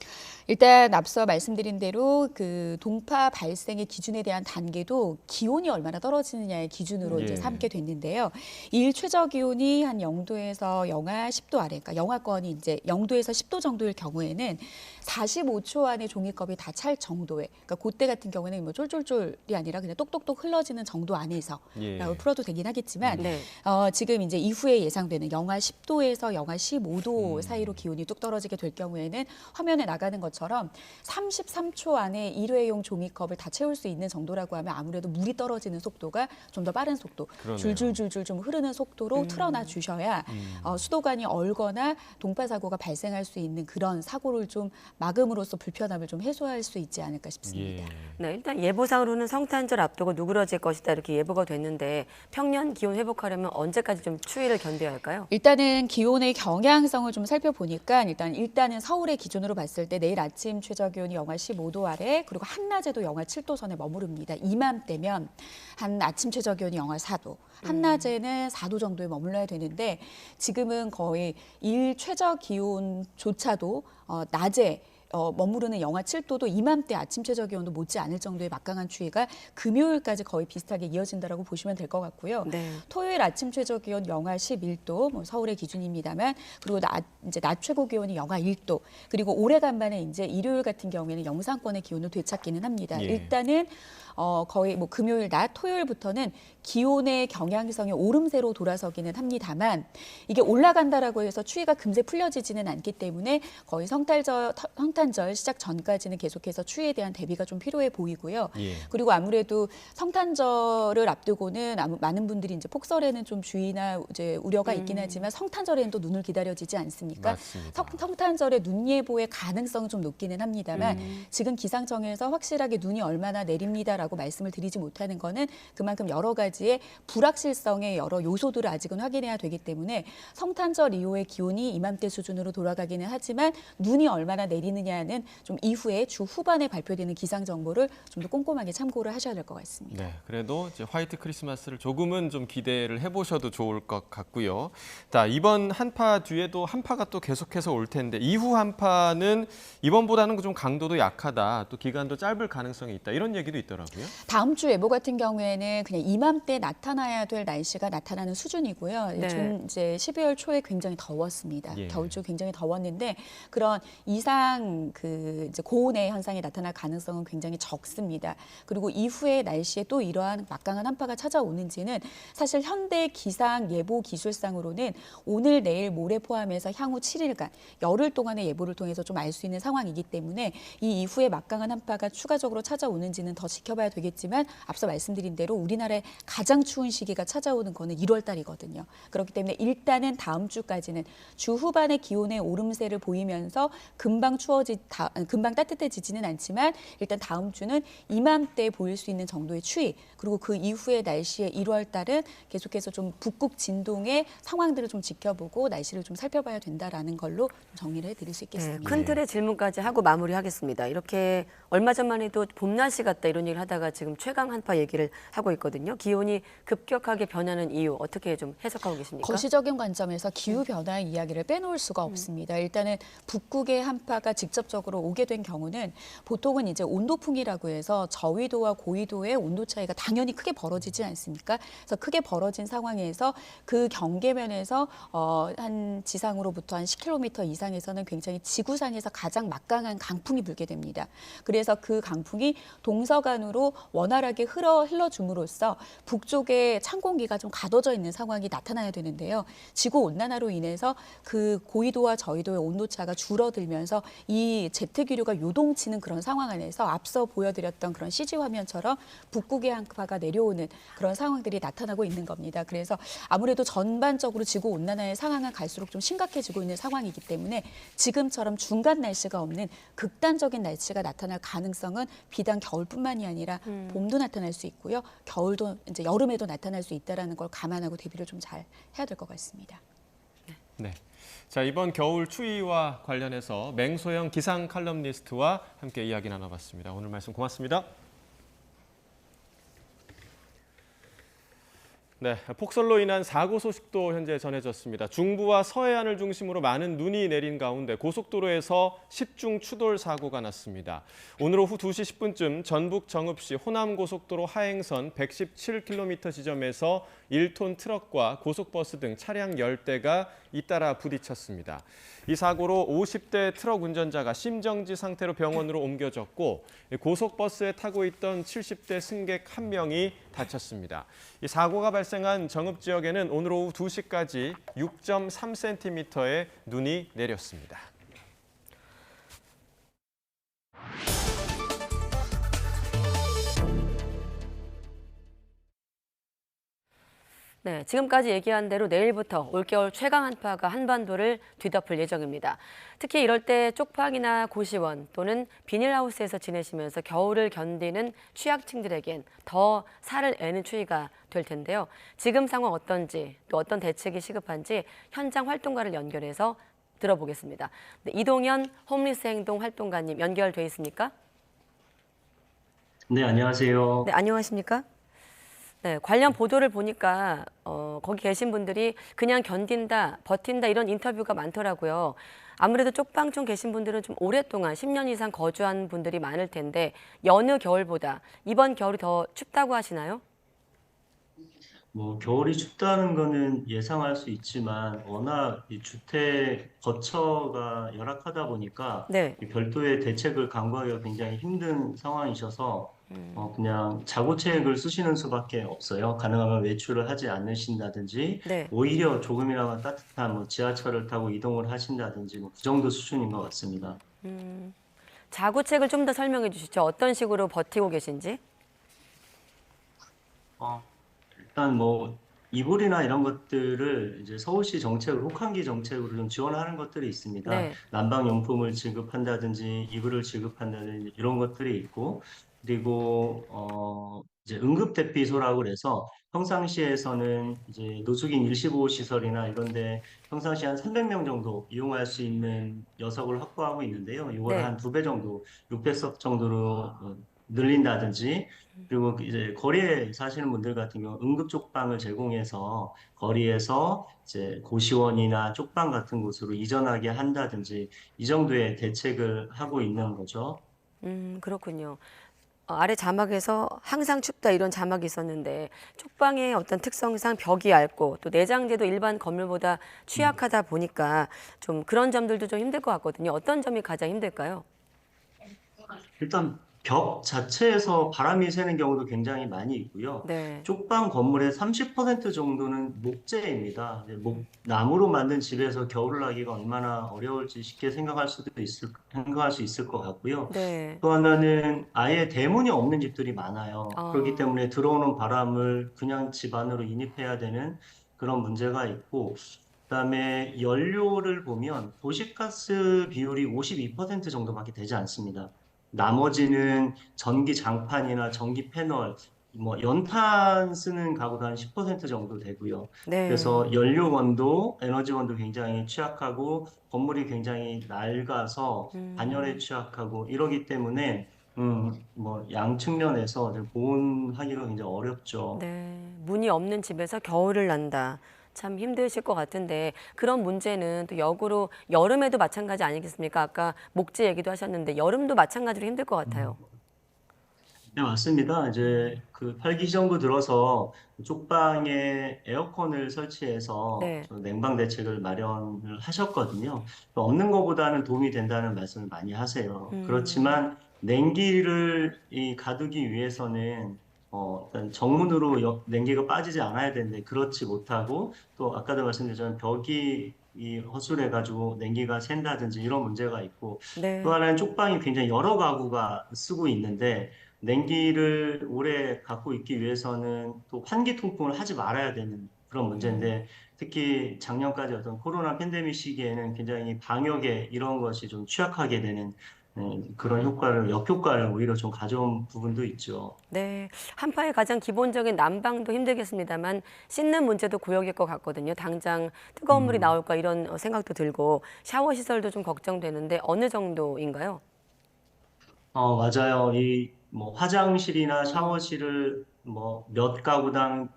일단 앞서 말씀드린 대로 그 동파 발생의 기준에 대한 단계도 기온이 얼마나 떨어지느냐의 기준으로 이제 삼게 됐는데요. 일 최저 기온이 한 0도에서 영하 10도 아래, 그러니까 영하권이 이제 0도에서 10도 정도일 경우에는 45초 안에 종이컵이 다 찰 정도의, 그러니까 그때 같은 경우에는 뭐 쫄쫄쫄이 아니라 그냥 똑똑똑 흘러지는 정도 안에서라고 풀어도 되긴 하겠지만 지금 이제 이후에 예상되는 영하 10도에서 영하 15도 사이로 기온이 뚝 떨어지게 될 경우에는 화면에 나가는 것처럼 33초 안에 일회용 종이컵을 다 채울 수 있는 정도라고 하면 아무래도 물이 떨어지는 속도가 좀 더 빠른 속도, 줄줄줄줄 좀 흐르는 속도로 틀어놔 주셔야 수도관이 얼거나 동파 사고가 발생할 수 있는 그런 사고를 좀 막음으로써 불편함을 좀 해소할 수 있지 않을까 싶습니다. 네, 일단 예보상으로는 성탄절 앞두고 누그러질 것이다 이렇게 예보가 됐는데 평년 기온 회복하려면 언제까지 좀 추위를 견뎌야 할까요? 일단은 기온의 경향성을 좀 살펴보니까 일단은 서울의 기준으로 봤을 때 내일 아침 최저 기온이 영하 15도 아래 그리고 한낮에도 영하 7도 선에 머무릅니다. 이맘때면 한 아침 최저 기온이 영하 4도, 한낮에는 4도 정도에 머물러야 되는데 지금은 거의 일 최저 기온조차도 낮에 머무르는 영하 7도도 이맘때 아침 최저 기온도 못지 않을 정도의 막강한 추위가 금요일까지 거의 비슷하게 이어진다라고 보시면 될 것 같고요. 토요일 아침 최저 기온 영하 11도, 뭐 서울의 기준입니다만, 그리고 이제 낮 최고 기온이 영하 1도, 그리고 오래간만에 이제 일요일 같은 경우에는 영상권의 기온을 되찾기는 합니다. 일단은 거의 뭐 금요일 낮, 토요일부터는 기온의 경향성이 오름세로 돌아서기는 합니다만 이게 올라간다라고 해서 추위가 금세 풀려지지는 않기 때문에 거의 성탄절 시작 전까지는 계속해서 추위에 대한 대비가 좀 필요해 보이고요. 예. 그리고 아무래도 성탄절을 앞두고는 많은 분들이 이제 폭설에는 좀 주의나 이제 우려가 있긴 하지만 성탄절에는 또 눈을 기다려지지 않습니까? 맞습니다. 성탄절에 눈 예보의 가능성은 좀 높기는 합니다만 지금 기상청에서 확실하게 눈이 얼마나 내립니다라고 말씀을 드리지 못하는 거는 그만큼 여러 가지의 불확실성의 여러 요소들을 아직은 확인해야 되기 때문에 성탄절 이후의 기온이 이맘때 수준으로 돌아가기는 하지만 눈이 얼마나 내리느냐는 좀 이후에 주 후반에 발표되는 기상 정보를 좀 더 꼼꼼하게 참고를 하셔야 될 것 같습니다. 네, 그래도 이제 화이트 크리스마스를 조금은 좀 기대를 해보셔도 좋을 것 같고요. 자, 이번 한파 뒤에도 한파가 또 계속해서 올 텐데 이후 한파는 이번보다는 좀 강도도 약하다, 또 기간도 짧을 가능성이 있다 이런 얘기도 있더라고요. 다음 주 예보 같은 경우에는 그냥 이맘때 나타나야 될 날씨가 나타나는 수준이고요. 네. 좀 이제 12월 초에 굉장히 더웠습니다. 예. 겨울초 굉장히 더웠는데 그런 이상 이제 고온의 현상이 나타날 가능성은 굉장히 적습니다. 그리고 이후에 날씨에 또 이러한 막강한 한파가 찾아오는지는 사실 현대 기상 예보 기술상으로는 오늘, 내일, 모레 포함해서 향후 7일간 열흘 동안의 예보를 통해서 좀 알 수 있는 상황이기 때문에 이 이후에 막강한 한파가 추가적으로 찾아오는지는 더 지켜봐야 되겠지만 앞서 말씀드린 대로 우리나라의 가장 추운 시기가 찾아오는 거는 1월 달이거든요. 그렇기 때문에 일단은 다음 주까지는 주 후반의 기온의 오름세를 보이면서 금방 따뜻해지지는 않지만 일단 다음 주는 이맘때 보일 수 있는 정도의 추위 그리고 그 이후의 날씨의 1월 달은 계속해서 좀 북극 진동의 상황들을 좀 지켜보고 날씨를 좀 살펴봐야 된다라는 걸로 정리를 해드릴 수 있겠습니다. 네, 큰 틀의 질문까지 하고 마무리하겠습니다. 이렇게 얼마 전만 해도 봄날씨 같다 이런 얘기를 하다가 지금 최강 한파 얘기를 하고 있거든요. 기온이 급격하게 변하는 이유 어떻게 좀 해석하고 계십니까? 거시적인 관점에서 기후변화의 이야기를 빼놓을 수가 없습니다. 일단은 북극의 한파가 직접적으로 오게 된 경우는 보통은 이제 온도풍이라고 해서 저위도와 고위도의 온도 차이가 당연히 크게 벌어지지 않습니까? 그래서 크게 벌어진 상황에서 그 경계면에서 한 지상으로부터 한 10km 이상에서는 굉장히 지구상에서 가장 막강한 강풍이 불게 됩니다. 그래서 그 강풍이 동서간으로 원활하게 흘러줌으로써 북쪽에 찬 공기가 좀 가둬져 있는 상황이 나타나야 되는데요. 지구 온난화로 인해서 그 고위도와 저위도의 온도차가 줄어들면서 이 제트 기류가 요동치는 그런 상황 안에서 앞서 보여드렸던 그런 CG 화면처럼 북극의 한파가 내려오는 그런 상황들이 나타나고 있는 겁니다. 그래서 아무래도 전반적으로 지구 온난화의 상황은 갈수록 좀 심각해지고 있는 상황이기 때문에 지금처럼 중간 날씨가 없는 극단적인 날씨가 나타날 가능성은 비단 겨울뿐만이 아니라 봄도 나타날 수 있고요. 겨울도 이제 여름에도 나타날 수 있다라는 걸 감안하고 대비를 좀 잘 해야 될 것 같습니다. 네. 자, 이번 겨울 추위와 관련해서 맹소영 기상 칼럼니스트와 함께 이야기 나눠봤습니다. 오늘 말씀 고맙습니다. 네, 폭설로 인한 사고 소식도 현재 전해졌습니다. 중부와 서해안을 중심으로 많은 눈이 내린 가운데 고속도로에서 10중 추돌 사고가 났습니다. 오늘 오후 2시 10분쯤 전북 정읍시 호남고속도로 하행선 117km 지점에서 1톤 트럭과 고속버스 등 차량 10대가 잇따라 부딪혔습니다. 이 사고로 50대 트럭 운전자가 심정지 상태로 병원으로 옮겨졌고 고속버스에 타고 있던 70대 승객 1명이 다쳤습니다. 이 사고가 발생한 정읍 지역에는 오늘 오후 2시까지 6.3cm의 눈이 내렸습니다. 네, 지금까지 얘기한 대로 내일부터 올겨울 최강 한파가 한반도를 뒤덮을 예정입니다. 특히 이럴 때 쪽방이나 고시원 또는 비닐하우스에서 지내시면서 겨울을 견디는 취약층들에겐 더 살을 애는 추위가 될 텐데요. 지금 상황 어떤지 또 어떤 대책이 시급한지 현장 활동가를 연결해서 들어보겠습니다. 네, 이동현 홈리스 행동 활동가님 연결돼 있습니까? 네, 안녕하세요. 네, 안녕하십니까? 네, 관련 보도를 보니까 거기 계신 분들이 그냥 견딘다, 버틴다 이런 인터뷰가 많더라고요. 아무래도 쪽방촌 계신 분들은 좀 오랫동안 10년 이상 거주한 분들이 많을 텐데 여느 겨울보다 이번 겨울이 더 춥다고 하시나요? 뭐 겨울이 춥다는 거는 예상할 수 있지만 워낙 이 주택 거처가 열악하다 보니까 네. 이 별도의 대책을 강구하기가 굉장히 힘든 상황이셔서 그냥 자구책을 쓰시는 수밖에 없어요. 가능하면 외출을 하지 않으신다든지 네. 오히려 조금이나마 따뜻한 뭐 지하철을 타고 이동을 하신다든지 뭐 그 정도 수준인 것 같습니다. 자구책을 좀 더 설명해 주시죠. 어떤 식으로 버티고 계신지. 어, 일단 뭐 이불이나 이런 것들을 이제 서울시 정책으로 혹한기 정책으로 좀 지원하는 것들이 있습니다. 네. 난방용품을 지급한다든지 이불을 지급한다든지 이런 것들이 있고 그리고 이제 응급대피소라고 그래서 평상시에서는 이제 노숙인 일시보호 시설이나 이런데 평상시 한 300명 정도 이용할 수 있는 녀석을 확보하고 있는데요. 이걸 네. 한 2배 정도 600석 정도로 늘린다든지 그리고 이제 거리에 사시는 분들 같은 경우 응급 쪽방을 제공해서 거리에서 이제 고시원이나 쪽방 같은 곳으로 이전하게 한다든지 이 정도의 대책을 하고 있는 거죠. 그렇군요. 아래 자막에서 항상 춥다 이런 자막이 있었는데 쪽방의 어떤 특성상 벽이 얇고 또 내장재도 일반 건물보다 취약하다 보니까 좀 그런 점들도 좀 힘들 것 같거든요. 어떤 점이 가장 힘들까요? 일단 벽 자체에서 바람이 새는 경우도 굉장히 많이 있고요. 네. 쪽방 건물의 30% 정도는 목재입니다. 이제 나무로 만든 집에서 겨울을 나기가 얼마나 어려울지 쉽게 생각할 수 있을 것 같고요. 네. 또 하나는 아예 대문이 없는 집들이 많아요. 그렇기 아, 때문에 들어오는 바람을 그냥 집 안으로 인입해야 되는 그런 문제가 있고, 그다음에 연료를 보면 도시가스 비율이 52% 정도밖에 되지 않습니다. 나머지는 전기 장판이나 전기 패널, 뭐 연탄 쓰는 가구도 한 10% 정도 되고요. 네. 그래서 연료원도, 에너지원도 굉장히 취약하고 건물이 굉장히 낡아서 단열에 취약하고 이러기 때문에 뭐 양측면에서 보온하기가 굉장히 어렵죠. 네. 문이 없는 집에서 겨울을 난다. 참 힘드실 것 같은데 그런 문제는 또 역으로 여름에도 마찬가지 아니겠습니까? 아까 목재 얘기도 하셨는데 여름도 마찬가지로 힘들 것 같아요. 네, 맞습니다. 이제 그 8기 정도 들어서 쪽방에 에어컨을 설치해서 네. 냉방 대책을 마련을 하셨거든요. 없는 것보다는 도움이 된다는 말씀을 많이 하세요. 그렇지만 냉기를 가두기 위해서는 일단 정문으로 냉기가 빠지지 않아야 되는데 그렇지 못하고 또 아까도 말씀드렸지만 벽이 허술해가지고 냉기가 샌다든지 이런 문제가 있고 또 네. 하나는 쪽방이 굉장히 여러 가구가 쓰고 있는데 냉기를 오래 갖고 있기 위해서는 또 환기 통풍을 하지 말아야 되는 그런 문제인데 특히 작년까지 어떤 코로나 팬데믹 시기에는 굉장히 방역에 이런 것이 좀 취약하게 되는 그런 역효과를 오히려 좀 가져온 부분도 있죠. 네. 한파의 가장 기본적인 난방도 힘들겠습니다만 씻는 문제도 고역일 것 같거든요. 당장 뜨거운 물이 나올까 이런 생각도 들고 샤워 시설도 좀 걱정되는데 어느 정도인가요? 맞아요. 이 뭐 화장실이나 샤워실을 뭐 몇 가구당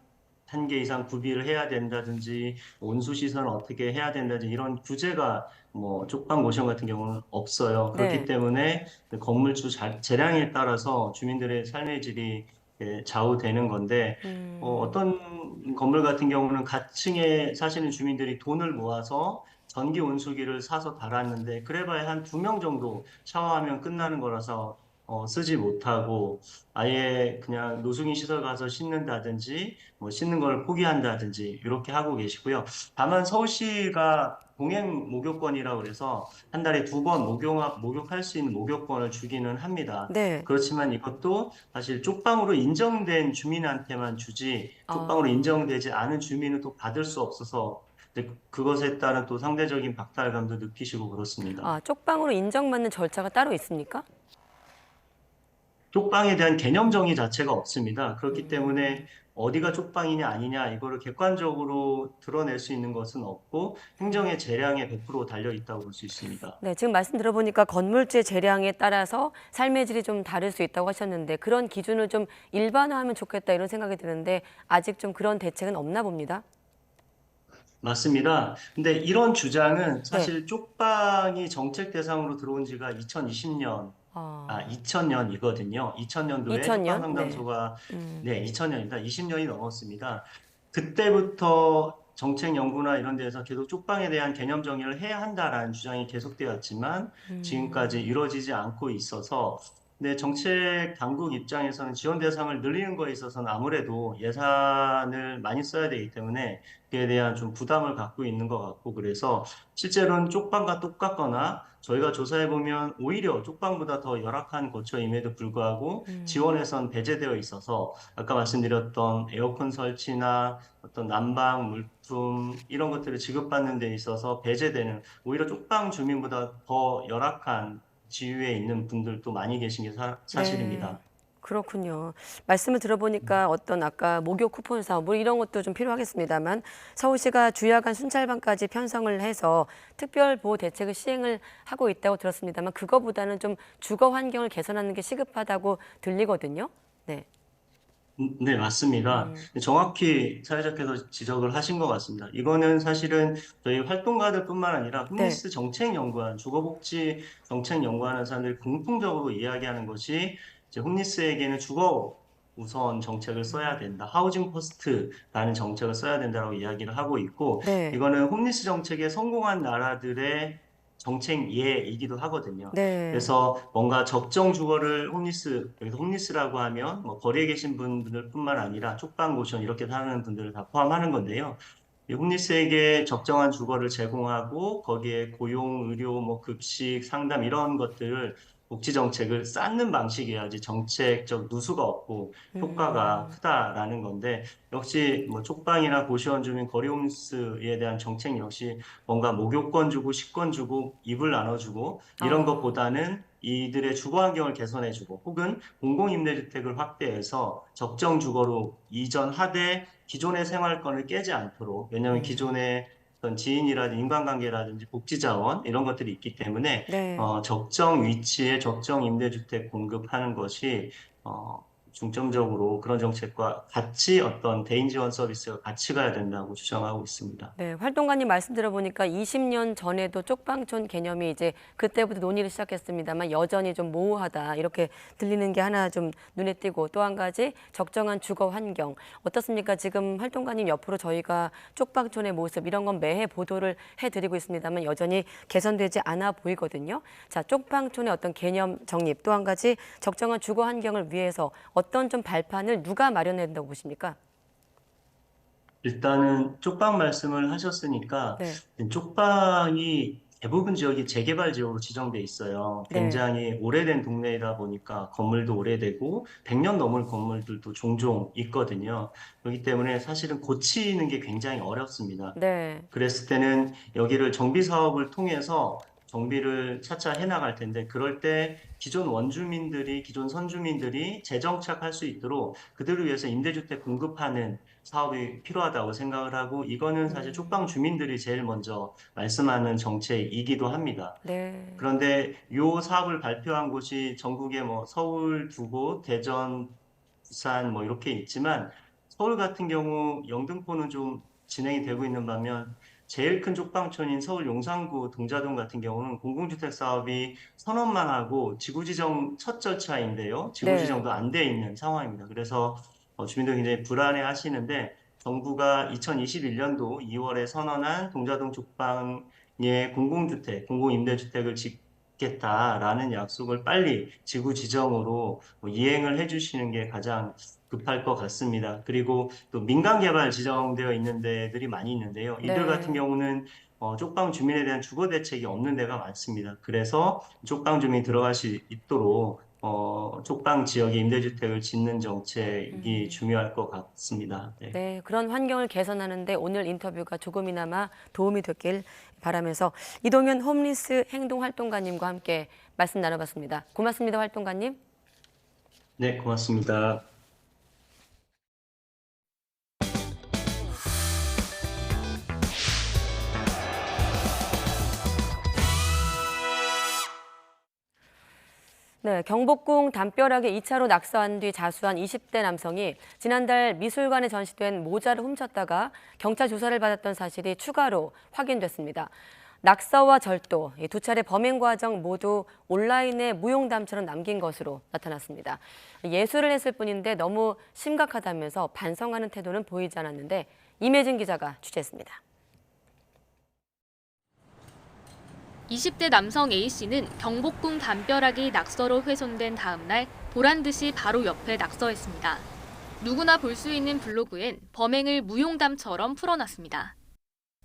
한 개 이상 구비를 해야 된다든지 온수 시설은 어떻게 해야 된다든지 이런 규제가 뭐 쪽방 모션 같은 경우는 없어요. 그렇기 네. 때문에 그 건물주 재량에 따라서 주민들의 삶의 질이 좌우되는 건데 어떤 건물 같은 경우는 가층에 사시는 주민들이 돈을 모아서 전기 온수기를 사서 달았는데 그래봐야 한 2명 정도 샤워하면 끝나는 거라서 쓰지 못하고 아예 그냥 노숙인 시설 가서 씻는다든지 뭐 씻는 걸 포기한다든지 이렇게 하고 계시고요. 다만 서울시가 동행 목욕권이라고 그래서 한 달에 2번 목욕할 수 있는 목욕권을 주기는 합니다. 네. 그렇지만 이것도 사실 쪽방으로 인정된 주민한테만 주지 쪽방으로 아, 인정되지 않은 주민은 또 받을 수 없어서 그것에 따른 또 상대적인 박탈감도 느끼시고 그렇습니다. 쪽방으로 인정받는 절차가 따로 있습니까? 쪽방에 대한 개념 정의 자체가 없습니다. 그렇기 때문에 어디가 쪽방이냐 아니냐 이거를 객관적으로 드러낼 수 있는 것은 없고 행정의 재량에 100% 달려 있다고 볼 수 있습니다. 네, 지금 말씀 들어보니까 건물주의 재량에 따라서 삶의 질이 좀 다를 수 있다고 하셨는데 그런 기준을 좀 일반화하면 좋겠다 이런 생각이 드는데 아직 좀 그런 대책은 없나 봅니다. 맞습니다. 근데 이런 주장은 네. 사실 쪽방이 정책 대상으로 들어온 지가 2000년이거든요. 2000년도에 2000년? 쪽방 상담소가 네. 네, 2000년입니다. 20년이 넘었습니다. 그때부터 정책 연구나 이런 데서 계속 쪽방에 대한 개념 정의를 해야 한다라는 주장이 계속되었지만 지금까지 이루어지지 않고 있어서 근데 정책 당국 입장에서는 지원 대상을 늘리는 거에 있어서는 아무래도 예산을 많이 써야 되기 때문에 그에 대한 좀 부담을 갖고 있는 것 같고 그래서 실제로는 쪽방과 똑같거나 저희가 조사해 보면 오히려 쪽방보다 더 열악한 거처임에도 불구하고 지원에선 배제되어 있어서 아까 말씀드렸던 에어컨 설치나 어떤 난방, 물품 이런 것들을 지급받는 데 있어서 배제되는 오히려 쪽방 주민보다 더 열악한 지위에 있는 분들도 많이 계신 게 사실입니다. 네. 그렇군요. 말씀을 들어보니까 어떤 아까 목욕 쿠폰 사업 뭐 이런 것도 좀 필요하겠습니다만 서울시가 주야간 순찰반까지 편성을 해서 특별보호 대책을 시행을 하고 있다고 들었습니다만 그거보다는 좀 주거 환경을 개선하는 게 시급하다고 들리거든요. 네. 네, 맞습니다. 정확히 사회자께서 지적을 하신 것 같습니다. 이거는 사실은 저희 활동가들뿐만 아니라 홈리스 정책연구원, 주거복지 정책연구하는 사람들이 공통적으로 이야기하는 것이 이제 홈리스에게는 주거 우선 정책을 써야 된다. 하우징 퍼스트라는 정책을 써야 된다고 이야기를 하고 있고 네. 이거는 홈리스 정책에 성공한 나라들의 정책 예이기도 하거든요. 네. 그래서 뭔가 적정 주거를 여기서 홈리스라고 하면 뭐 거리에 계신 분들뿐만 아니라 쪽방 고시원 이렇게 사는 분들을 다 포함하는 건데요. 이 홈리스에게 적정한 주거를 제공하고 거기에 고용, 의료, 뭐 급식, 상담 이런 것들을 복지 정책을 쌓는 방식이어야지 정책적 누수가 없고 효과가 크다라는 건데 역시 뭐 쪽방이나 고시원 주민 거리 홈리스에 대한 정책 역시 뭔가 목욕권 주고 식권 주고 이불 나눠주고 이런 것보다는 이들의 주거 환경을 개선해주고 혹은 공공임대주택을 확대해서 적정 주거로 이전하되 기존의 생활권을 깨지 않도록 왜냐하면 기존의 어떤 지인이라든지 인간관계라든지 복지자원 이런 것들이 있기 때문에 네. 적정 위치에 적정 임대주택 공급하는 것이 중점적으로 그런 정책과 같이 어떤 대인 지원 서비스가 같이 가야 된다고 주장하고 있습니다. 네, 활동가님 말씀 들어보니까 20년 전에도 쪽방촌 개념이 이제 그때부터 논의를 시작했습니다만 여전히 좀 모호하다 이렇게 들리는 게 하나 좀 눈에 띄고 또 한 가지 적정한 주거 환경 어떻습니까? 지금 활동가님 옆으로 저희가 쪽방촌의 모습 이런 건 매해 보도를 해드리고 있습니다만 여전히 개선되지 않아 보이거든요. 자, 쪽방촌의 어떤 개념 정립 또 한 가지 적정한 주거 환경을 위해서 어떤 좀 발판을 누가 마련해야 된다고 보십니까? 일단은 쪽방 말씀을 하셨으니까 쪽방이 대부분 지역이 재개발 지역으로 지정돼 있어요. 굉장히 오래된 동네이다 보니까 건물도 오래되고 100년 넘을 건물들도 종종 있거든요. 그렇기 때문에 사실은 고치는 게 굉장히 어렵습니다. 네. 그랬을 때는 여기를 정비 사업을 통해서 정비를 차차 해나갈 텐데 그럴 때 기존 원주민들이 기존 선주민들이 재정착할 수 있도록 그들을 위해서 임대주택 공급하는 사업이 필요하다고 생각을 하고 이거는 사실 쪽방 주민들이 제일 먼저 말씀하는 정책이기도 합니다. 네. 그런데 이 사업을 발표한 곳이 전국에 뭐 서울 두 곳, 대전, 부산 뭐 이렇게 있지만 서울 같은 경우 영등포는 좀 진행이 되고 있는 반면 제일 큰 쪽방촌인 서울 용산구 동자동 같은 경우는 공공주택 사업이 선언만 하고 지구지정 첫 절차인데요. 지구지정도 안 돼 있는 상황입니다. 그래서 주민들 굉장히 불안해 하시는데 정부가 2021년도 2월에 선언한 동자동 쪽방의 공공주택, 공공임대주택을 짓겠다라는 약속을 빨리 지구지정으로 이행을 해주시는 게 가장 급할 것 같습니다. 그리고 또 민간개발 지정되어 있는 데들이 많이 있는데요. 이들 같은 경우는 쪽방 주민에 대한 주거 대책이 없는 데가 많습니다. 그래서 쪽방 주민이 들어갈 수 있도록 쪽방 지역에 임대주택을 짓는 정책이 중요할 것 같습니다. 네, 그런 환경을 개선하는데 오늘 인터뷰가 조금이나마 도움이 됐길 바라면서 이동현 홈리스 행동활동가님과 함께 말씀 나눠봤습니다. 고맙습니다, 활동가님. 네, 고맙습니다. 네, 경복궁 담벼락에 2차로 낙서한 뒤 자수한 20대 남성이 지난달 미술관에 전시된 모자를 훔쳤다가 경찰 조사를 받았던 사실이 추가로 확인됐습니다. 낙서와 절도, 이 두 차례 범행 과정 모두 온라인에 무용담처럼 남긴 것으로 나타났습니다. 예술을 했을 뿐인데 너무 심각하다면서 반성하는 태도는 보이지 않았는데 임혜진 기자가 취재했습니다. 20대 남성 A씨는 경복궁 담벼락이 낙서로 훼손된 다음 날 보란듯이 바로 옆에 낙서했습니다. 누구나 볼 수 있는 블로그엔 범행을 무용담처럼 풀어놨습니다.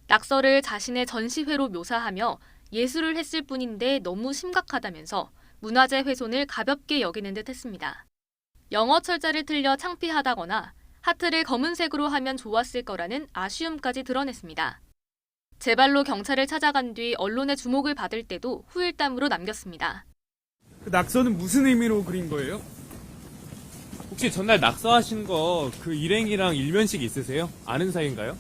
낙서를 자신의 전시회로 묘사하며 예술을 했을 뿐인데 너무 심각하다면서 문화재 훼손을 가볍게 여기는 듯 했습니다. 영어 철자를 틀려 창피하다거나 하트를 검은색으로 하면 좋았을 거라는 아쉬움까지 드러냈습니다. 제 발로 경찰을 찾아간 뒤 언론의 주목을 받을 때도 후일담으로 남겼습니다. 그 낙서는 무슨 의미로 그린 거예요? 혹시 전날 낙서하신 거 그 일행이랑 일면식 있으세요? 아는 사이인가요?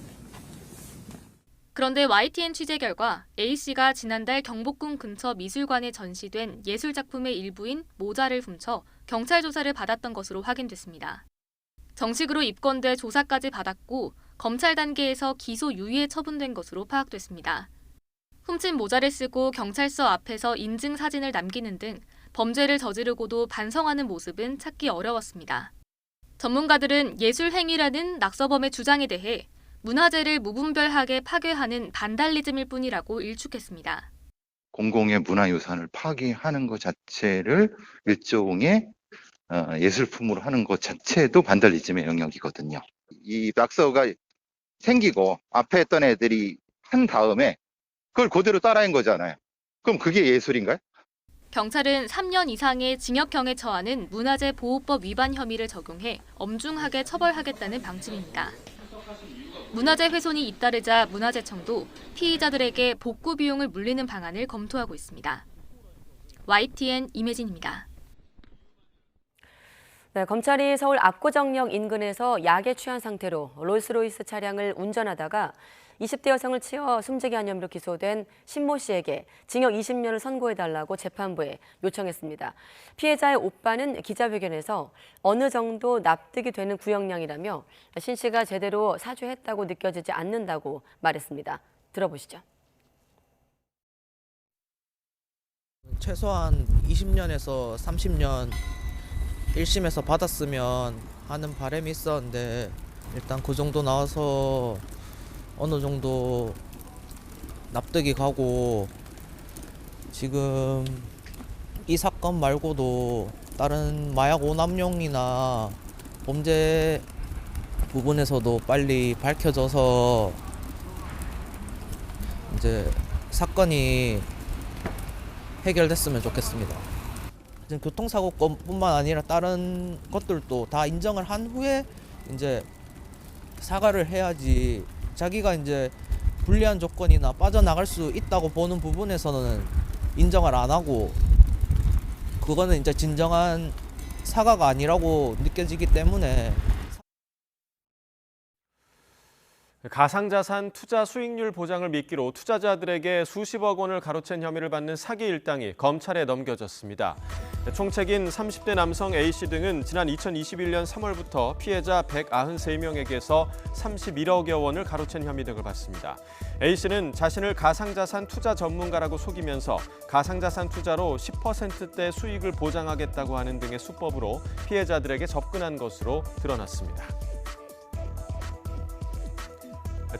그런데 YTN 취재 결과 A씨가 지난달 경복궁 근처 미술관에 전시된 예술작품의 일부인 모자를 훔쳐 경찰 조사를 받았던 것으로 확인됐습니다. 정식으로 입건돼 조사까지 받았고 검찰 단계에서 기소 유예에 처분된 것으로 파악됐습니다. 훔친 모자를 쓰고 경찰서 앞에서 인증 사진을 남기는 등 범죄를 저지르고도 반성하는 모습은 찾기 어려웠습니다. 전문가들은 예술 행위라는 낙서범의 주장에 대해 문화재를 무분별하게 파괴하는 반달리즘일 뿐이라고 일축했습니다. 공공의 문화유산을 파괴하는 것 자체를 일종의 예술품으로 하는 것 자체도 반달리즘의 영역이거든요. 이 낙서가 생기고 앞에 있던 애들이 한 다음에 그걸 그대로 따라한 거잖아요. 그럼 그게 예술인가요? 경찰은 3년 이상의 징역형에 처하는 문화재 보호법 위반 혐의를 적용해 엄중하게 처벌하겠다는 방침입니다. 문화재 훼손이 잇따르자 문화재청도 피의자들에게 복구 비용을 물리는 방안을 검토하고 있습니다. YTN 임혜진입니다. 네, 검찰이 서울 압구정역 인근에서 약에 취한 상태로 롤스로이스 차량을 운전하다가 20대 여성을 치어 숨지게 한 혐의로 기소된 신모 씨에게 징역 20년을 선고해달라고 재판부에 요청했습니다. 피해자의 오빠는 기자회견에서 어느 정도 납득이 되는 구형량이라며 신 씨가 제대로 사죄했다고 느껴지지 않는다고 말했습니다. 들어보시죠. 최소한 20년에서 30년 1심에서 받았으면 하는 바람이 있었는데 일단 그 정도 나와서 어느 정도 납득이 가고 지금 이 사건 말고도 다른 마약 오남용이나 범죄 부분에서도 빨리 밝혀져서 이제 사건이 해결됐으면 좋겠습니다. 교통사고뿐만 아니라 다른 것들도 다 인정을 한 후에 이제 사과를 해야지 자기가 이제 불리한 조건이나 빠져나갈 수 있다고 보는 부분에서는 인정을 안 하고 그거는 이제 진정한 사과가 아니라고 느껴지기 때문에 가상자산 투자 수익률 보장을 미끼로 투자자들에게 수십억 원을 가로챈 혐의를 받는 사기 일당이 검찰에 넘겨졌습니다. 총책인 30대 남성 A씨 등은 지난 2021년 3월부터 피해자 193명에게서 31억여 원을 가로챈 혐의 등을 받습니다. A씨는 자신을 가상자산 투자 전문가라고 속이면서 가상자산 투자로 10%대 수익을 보장하겠다고 하는 등의 수법으로 피해자들에게 접근한 것으로 드러났습니다.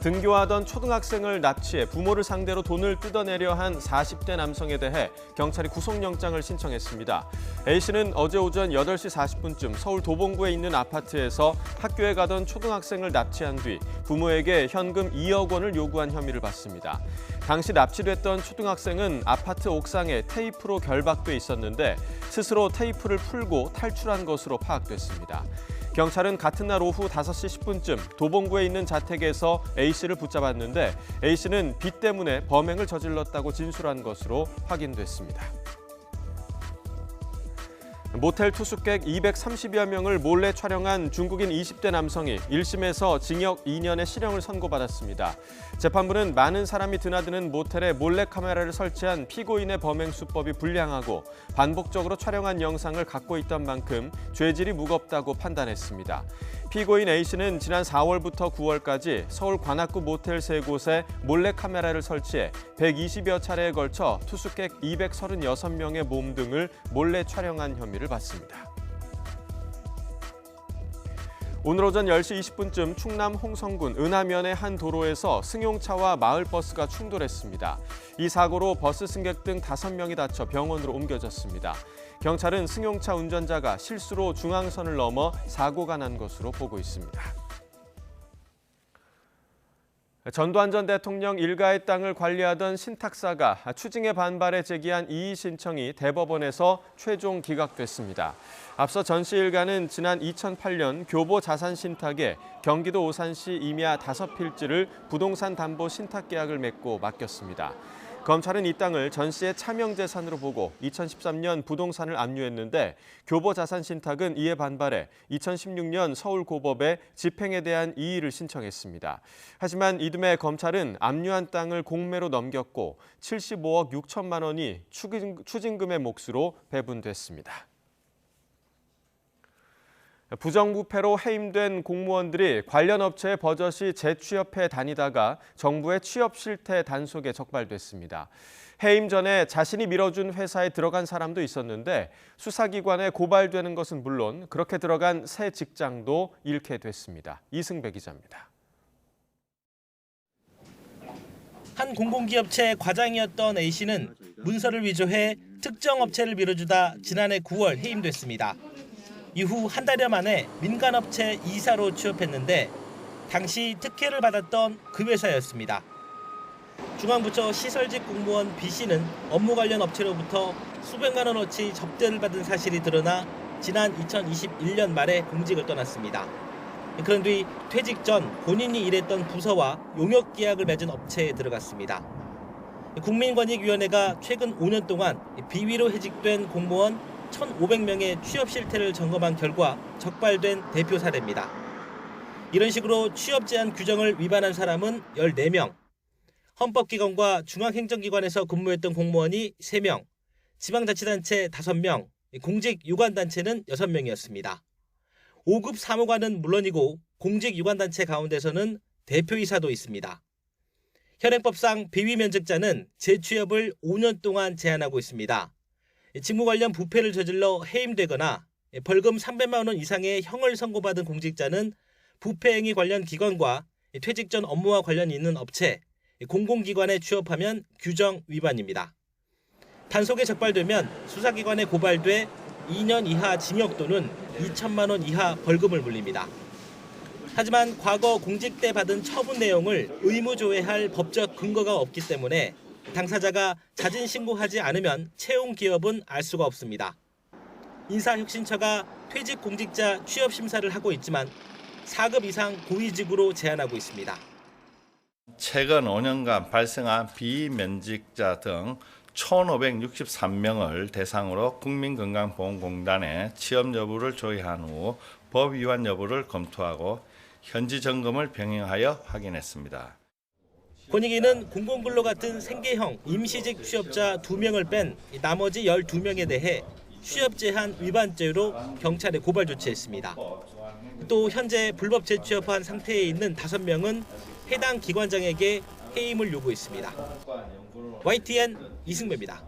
등교하던 초등학생을 납치해 부모를 상대로 돈을 뜯어내려 한 40대 남성에 대해 경찰이 구속영장을 신청했습니다. A씨는 어제 오전 8시 40분쯤 서울 도봉구에 있는 아파트에서 학교에 가던 초등학생을 납치한 뒤 부모에게 현금 2억 원을 요구한 혐의를 받습니다. 당시 납치됐던 초등학생은 아파트 옥상에 테이프로 결박돼 있었는데 스스로 테이프를 풀고 탈출한 것으로 파악됐습니다. 경찰은 같은 날 오후 5시 10분쯤 도봉구에 있는 자택에서 A씨를 붙잡았는데 A씨는 빚 때문에 범행을 저질렀다고 진술한 것으로 확인됐습니다. 모텔 투숙객 230여 명을 몰래 촬영한 중국인 20대 남성이 1심에서 징역 2년의 실형을 선고받았습니다. 재판부는 많은 사람이 드나드는 모텔에 몰래카메라를 설치한 피고인의 범행 수법이 불량하고 반복적으로 촬영한 영상을 갖고 있던 만큼 죄질이 무겁다고 판단했습니다. 피고인 A씨는 지난 4월부터 9월까지 서울 관악구 모텔 3곳에 몰래카메라를 설치해 120여 차례에 걸쳐 투숙객 236명의 몸 등을 몰래 촬영한 혐의를 받습니다. 오늘 오전 10시 20분쯤 충남 홍성군 은하면의 한 도로에서 승용차와 마을버스가 충돌했습니다. 이 사고로 버스 승객 등 5명이 다쳐 병원으로 옮겨졌습니다. 경찰은 승용차 운전자가 실수로 중앙선을 넘어 사고가 난 것으로 보고 있습니다. 전두환 전 대통령 일가의 땅을 관리하던 신탁사가 추징에 반발해 제기한 이의 신청이 대법원에서 최종 기각됐습니다. 앞서 전 씨 일가는 지난 2008년 교보 자산 신탁에 경기도 오산시 임야 5필지를 부동산 담보 신탁 계약을 맺고 맡겼습니다. 검찰은 이 땅을 전 씨의 차명재산으로 보고 2013년 부동산을 압류했는데 교보 자산 신탁은 이에 반발해 2016년 서울고법에 집행에 대한 이의를 신청했습니다. 하지만 이듬해 검찰은 압류한 땅을 공매로 넘겼고 75억 6천만 원이 추징금의 몫으로 배분됐습니다. 부정부패로 해임된 공무원들이 관련 업체에 버젓이 재취업해 다니다가 정부의 취업 실태 단속에 적발됐습니다. 해임 전에 자신이 밀어준 회사에 들어간 사람도 있었는데 수사기관에 고발되는 것은 물론 그렇게 들어간 새 직장도 잃게 됐습니다. 이승배 기자입니다. 한 공공기업체 과장이었던 A씨는 문서를 위조해 특정 업체를 밀어주다 지난해 9월 해임됐습니다. 이후 한 달여 만에 민간업체 이사로 취업했는데 당시 특혜를 받았던 그 회사였습니다. 중앙부처 시설직 공무원 B씨는 업무 관련 업체로부터 수백만 원어치 접대를 받은 사실이 드러나 지난 2021년 말에 공직을 떠났습니다. 그런 뒤 퇴직 전 본인이 일했던 부서와 용역 계약을 맺은 업체에 들어갔습니다. 국민권익위원회가 최근 5년 동안 비위로 해직된 공무원 1,500명의 취업 실태를 점검한 결과 적발된 대표 사례입니다. 이런 식으로 취업 제한 규정을 위반한 사람은 14명, 헌법기관과 중앙행정기관에서 근무했던 공무원이 3명, 지방자치단체 5명, 공직유관단체는 6명이었습니다. 5급 사무관은 물론이고 공직유관단체 가운데서는 대표이사도 있습니다. 현행법상 비위 면직자는 재취업을 5년 동안 제한하고 있습니다. 직무 관련 부패를 저질러 해임되거나 벌금 300만 원 이상의 형을 선고받은 공직자는 부패 행위 관련 기관과 퇴직 전 업무와 관련이 있는 업체, 공공기관에 취업하면 규정 위반입니다. 단속에 적발되면 수사기관에 고발돼 2년 이하 징역 또는 2천만 원 이하 벌금을 물립니다. 하지만 과거 공직 때 받은 처분 내용을 의무조회할 법적 근거가 없기 때문에 당사자가 자진 신고하지 않으면 채용 기업은 알 수가 없습니다. 인사혁신처가 퇴직 공직자 취업 심사를 하고 있지만 4급 이상 고위직으로 제한하고 있습니다. 최근 5년간 발생한 비면직자 등 1,563명을 대상으로 국민건강보험공단에 취업 여부를 조회한 후 법 위반 여부를 검토하고 현지 점검을 병행하여 확인했습니다. 권익위는 공공근로 같은 생계형 임시직 취업자 2명을 뺀 나머지 12명에 대해 취업 제한 위반죄로 경찰에 고발 조치했습니다. 또 현재 불법 재취업한 상태에 있는 5명은 해당 기관장에게 해임을 요구했습니다. YTN 이승배입니다.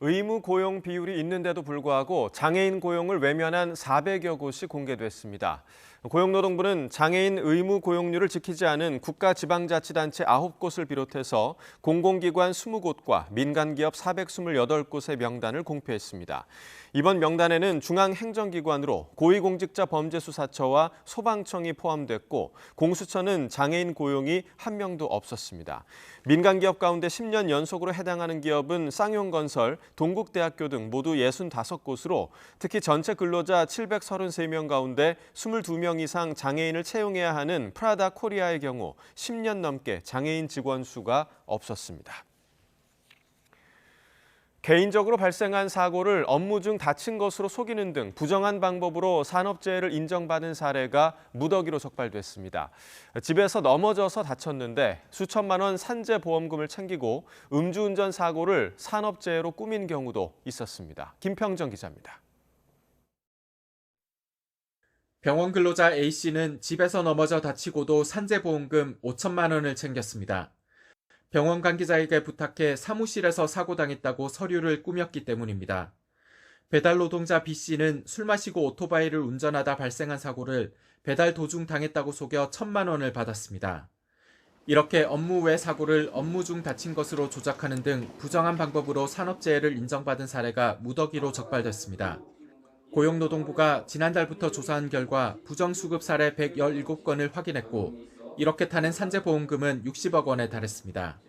의무 고용 비율이 있는데도 불구하고 장애인 고용을 외면한 400여 곳이 공개됐습니다. 고용노동부는 장애인 의무 고용률을 지키지 않은 국가지방자치단체 9곳을 비롯해서 공공기관 20곳과 민간기업 428곳의 명단을 공표했습니다. 이번 명단에는 중앙행정기관으로 고위공직자범죄수사처와 소방청이 포함됐고 공수처는 장애인 고용이 한 명도 없었습니다. 민간기업 가운데 10년 연속으로 해당하는 기업은 쌍용건설, 동국대학교 등 모두 65곳으로 특히 전체 근로자 733명 가운데 22명 이상 장애인을 채용해야 하는 프라다 코리아의 경우 10년 넘게 장애인 직원 수가 없었습니다. 개인적으로 발생한 사고를 업무 중 다친 것으로 속이는 등 부정한 방법으로 산업재해를 인정받은 사례가 무더기로 적발됐습니다. 집에서 넘어져서 다쳤는데 수천만 원 산재보험금을 챙기고 음주운전 사고를 산업재해로 꾸민 경우도 있었습니다. 김평정 기자입니다. 병원 근로자 A씨는 집에서 넘어져 다치고도 산재보험금 5천만 원을 챙겼습니다. 병원 관계자에게 부탁해 사무실에서 사고당했다고 서류를 꾸몄기 때문입니다. 배달 노동자 B씨는 술 마시고 오토바이를 운전하다 발생한 사고를 배달 도중 당했다고 속여 1,000만 원을 받았습니다. 이렇게 업무 외 사고를 업무 중 다친 것으로 조작하는 등 부정한 방법으로 산업재해를 인정받은 사례가 무더기로 적발됐습니다. 고용노동부가 지난달부터 조사한 결과 부정수급 사례 117건을 확인했고 이렇게 타는 산재보험금은 60억 원에 달했습니다.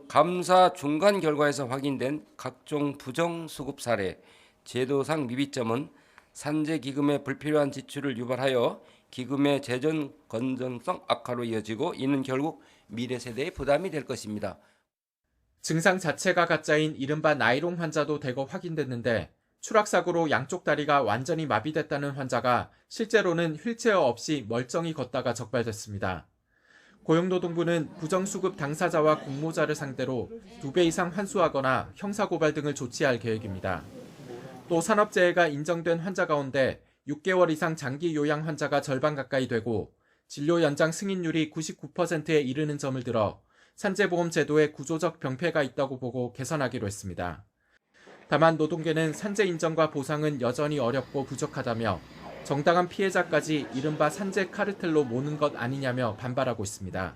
감사 중간 결과에서 확인된 각종 부정수급 사례, 제도상 미비점은 산재기금의 불필요한 지출을 유발하여 기금의 재정 건전성 악화로 이어지고 이는 결국 미래 세대의 부담이 될 것입니다. 증상 자체가 가짜인 이른바 나이롱 환자도 대거 확인됐는데 추락사고로 양쪽 다리가 완전히 마비됐다는 환자가 실제로는 휠체어 없이 멀쩡히 걷다가 적발됐습니다. 고용노동부는 부정수급 당사자와 공모자를 상대로 2배 이상 환수하거나 형사고발 등을 조치할 계획입니다. 또 산업재해가 인정된 환자 가운데 6개월 이상 장기 요양 환자가 절반 가까이 되고 진료 연장 승인율이 99%에 이르는 점을 들어 산재보험 제도에 구조적 병폐가 있다고 보고 개선하기로 했습니다. 다만 노동계는 산재 인정과 보상은 여전히 어렵고 부족하다며 정당한 피해자까지 이른바 산재 카르텔로 모는 것 아니냐며 반발하고 있습니다.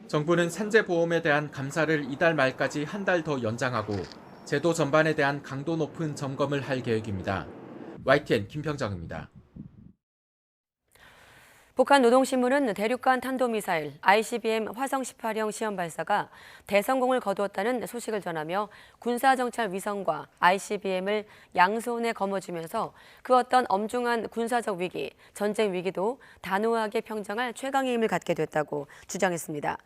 정부는 산재보험에 대한 감사를 이달 말까지 한 달 더 연장하고 제도 전반에 대한 강도 높은 점검을 할 계획입니다. YTN 김평정입니다. 북한 노동신문은 대륙간 탄도미사일 ICBM 화성 18형 시험 발사가 대성공을 거두었다는 소식을 전하며 군사정찰 위성과 ICBM을 양손에 거머쥐면서 그 어떤 엄중한 군사적 위기, 전쟁 위기도 단호하게 평정할 최강의 힘을 갖게 됐다고 주장했습니다.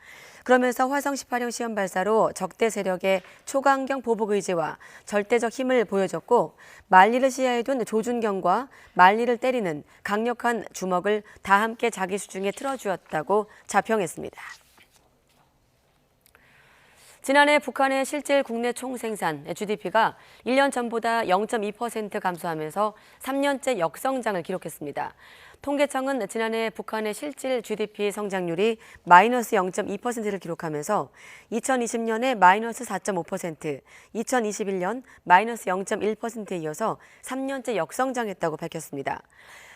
그러면서 화성 18형 시험 발사로 적대 세력의 초강경 보복 의지와 절대적 힘을 보여줬고 만리를 시야에 둔 조준경과 만리를 때리는 강력한 주먹을 다 함께 자기 수중에 틀어주었다고 자평했습니다. 지난해 북한의 실질 국내 총생산 GDP가 1년 전보다 0.2% 감소하면서 3년째 역성장을 기록했습니다. 통계청은 지난해 북한의 실질 GDP 성장률이 마이너스 0.2%를 기록하면서 2020년에 마이너스 4.5%, 2021년 마이너스 0.1%에 이어서 3년째 역성장했다고 밝혔습니다.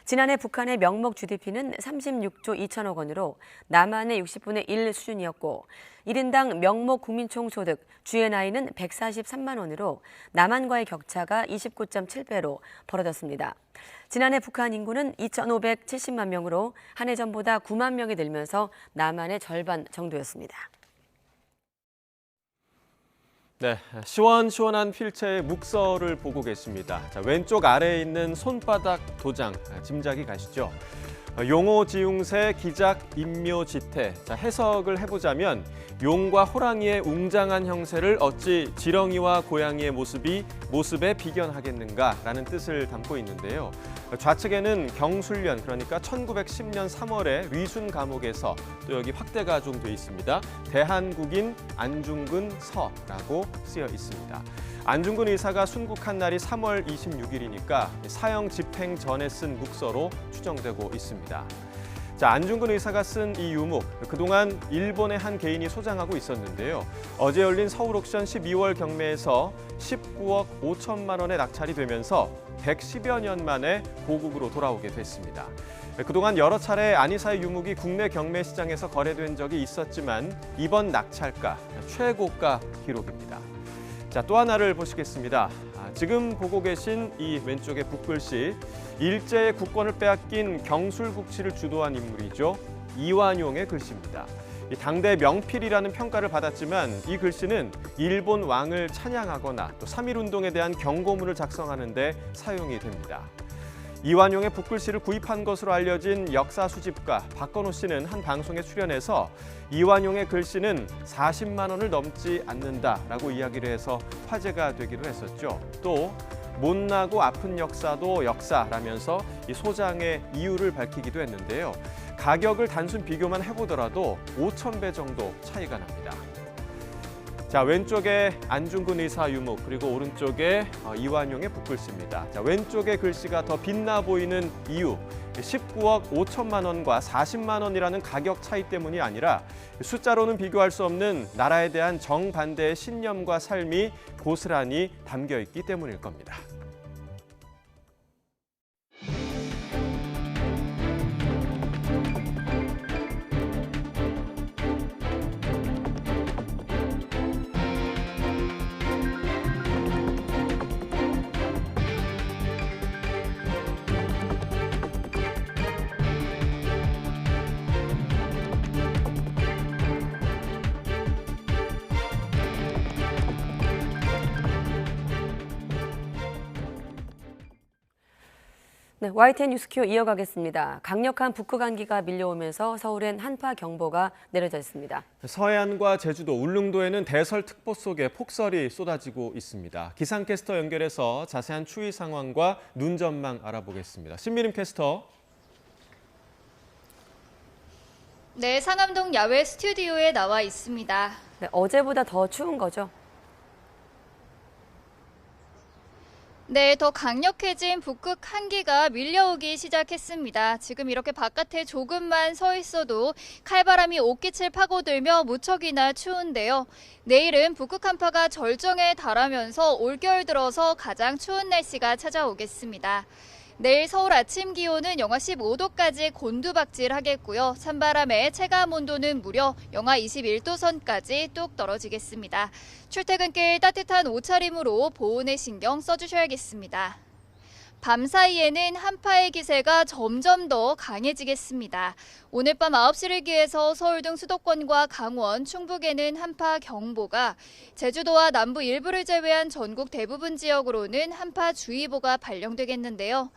지난해 북한의 명목 GDP는 36조 2천억 원으로 남한의 60분의 1 수준이었고 1인당 명목 국민총소득 GNI는 143만 원으로 남한과의 격차가 29.7배로 벌어졌습니다. 지난해 북한 인구는 2,570만 명으로 한 해 전보다 9만 명이 늘면서 남한의 절반 정도였습니다. 네, 시원시원한 필체의 묵서를 보고 계십니다. 자, 왼쪽 아래에 있는 손바닥 도장, 짐작이 가시죠? 용호 지웅새 기작 임묘지태. 자, 해석을 해보자면 용과 호랑이의 웅장한 형세를 어찌 지렁이와 고양이의 모습에 비견하겠는가라는 뜻을 담고 있는데요. 좌측에는 경술련, 그러니까 1910년 3월에 위순 감옥에서 또 여기 확대가 좀 돼 있습니다. 대한국인 안중근 서라고 쓰여 있습니다. 안중근 의사가 순국한 날이 3월 26일이니까 사형 집행 전에 쓴 묵서로 추정되고 있습니다. 자, 안중근 의사가 쓴 이 유목, 그동안 일본의 한 개인이 소장하고 있었는데요. 어제 열린 서울 옥션 12월 경매에서 19억 5천만 원에 낙찰이 되면서 110여 년 만에 고국으로 돌아오게 됐습니다. 그동안 여러 차례 안이사의 유목이 국내 경매 시장에서 거래된 적이 있었지만 이번 낙찰가 최고가 기록입니다. 자, 또 하나를 보시겠습니다. 지금 보고 계신 이 왼쪽의 붓글씨, 일제의 국권을 빼앗긴 경술국치를 주도한 인물이죠. 이완용의 글씨입니다. 당대 명필이라는 평가를 받았지만 이 글씨는 일본 왕을 찬양하거나 또 3.1운동에 대한 경고문을 작성하는 데 사용이 됩니다. 이완용의 붓글씨를 구입한 것으로 알려진 역사 수집가 박건호 씨는 한 방송에 출연해서 이완용의 글씨는 40만 원을 넘지 않는다라고 이야기를 해서 화제가 되기도 했었죠. 또 못나고 아픈 역사도 역사라면서 이 소장의 이유를 밝히기도 했는데요. 가격을 단순 비교만 해보더라도 5,000배 정도 차이가 납니다. 자, 왼쪽에 안중근 의사 유목, 그리고 오른쪽에 이완용의 붓글씨입니다. 자, 왼쪽의 글씨가 더 빛나 보이는 이유, 19억 5천만 원과 40만 원이라는 가격 차이 때문이 아니라 숫자로는 비교할 수 없는 나라에 대한 정반대의 신념과 삶이 고스란히 담겨 있기 때문일 겁니다. 네, YTN 뉴스큐 이어가겠습니다. 강력한 북극 한기가 밀려오면서 서울엔 한파 경보가 내려져 있습니다. 서해안과 제주도, 울릉도에는 대설특보 속에 폭설이 쏟아지고 있습니다. 기상캐스터 연결해서 자세한 추위 상황과 눈 전망 알아보겠습니다. 신미림 캐스터. 네, 상암동 야외 스튜디오에 나와 있습니다. 네, 어제보다 더 추운 거죠? 네, 더 강력해진 북극 한기가 밀려오기 시작했습니다. 지금 이렇게 바깥에 조금만 서 있어도 칼바람이 옷깃을 파고들며 무척이나 추운데요. 내일은 북극 한파가 절정에 달하면서 올겨울 들어서 가장 추운 날씨가 찾아오겠습니다. 내일 서울 아침 기온은 영하 15도까지 곤두박질하겠고요. 찬바람에 체감 온도는 무려 영하 21도 선까지 뚝 떨어지겠습니다. 출퇴근길 따뜻한 옷차림으로 보온에 신경 써주셔야겠습니다. 밤 사이에는 한파의 기세가 점점 더 강해지겠습니다. 오늘 밤 9시를 기해서 서울 등 수도권과 강원, 충북에는 한파 경보가, 제주도와 남부 일부를 제외한 전국 대부분 지역으로는 한파주의보가 발령되겠는데요.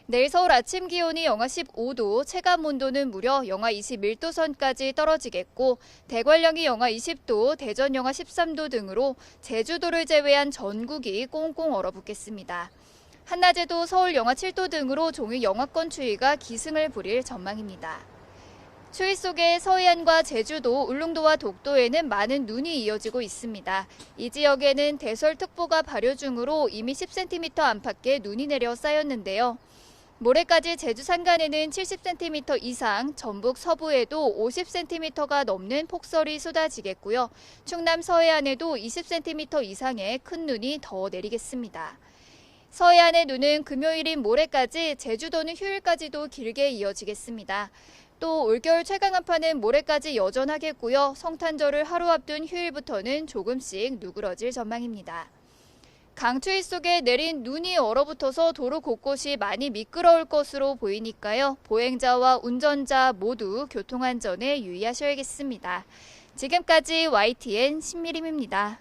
내일 서울 아침 기온이 영하 15도, 체감 온도는 무려 영하 21도 선까지 떨어지겠고, 대관령이 영하 20도, 대전 영하 13도 등으로 제주도를 제외한 전국이 꽁꽁 얼어붙겠습니다. 한낮에도 서울 영하 7도 등으로 종일 영하권 추위가 기승을 부릴 전망입니다. 추위 속에 서해안과 제주도, 울릉도와 독도에는 많은 눈이 이어지고 있습니다. 이 지역에는 대설특보가 발효 중으로 이미 10cm 안팎의 눈이 내려 쌓였는데요. 모레까지 제주 산간에는 70cm 이상, 전북 서부에도 50cm가 넘는 폭설이 쏟아지겠고요. 충남 서해안에도 20cm 이상의 큰 눈이 더 내리겠습니다. 서해안의 눈은 금요일인 모레까지, 제주도는 휴일까지도 길게 이어지겠습니다. 또 올겨울 최강 한파는 모레까지 여전하겠고요. 성탄절을 하루 앞둔 휴일부터는 조금씩 누그러질 전망입니다. 강추위 속에 내린 눈이 얼어붙어서 도로 곳곳이 많이 미끄러울 것으로 보이니까요. 보행자와 운전자 모두 교통안전에 유의하셔야겠습니다. 지금까지 YTN 신미림입니다.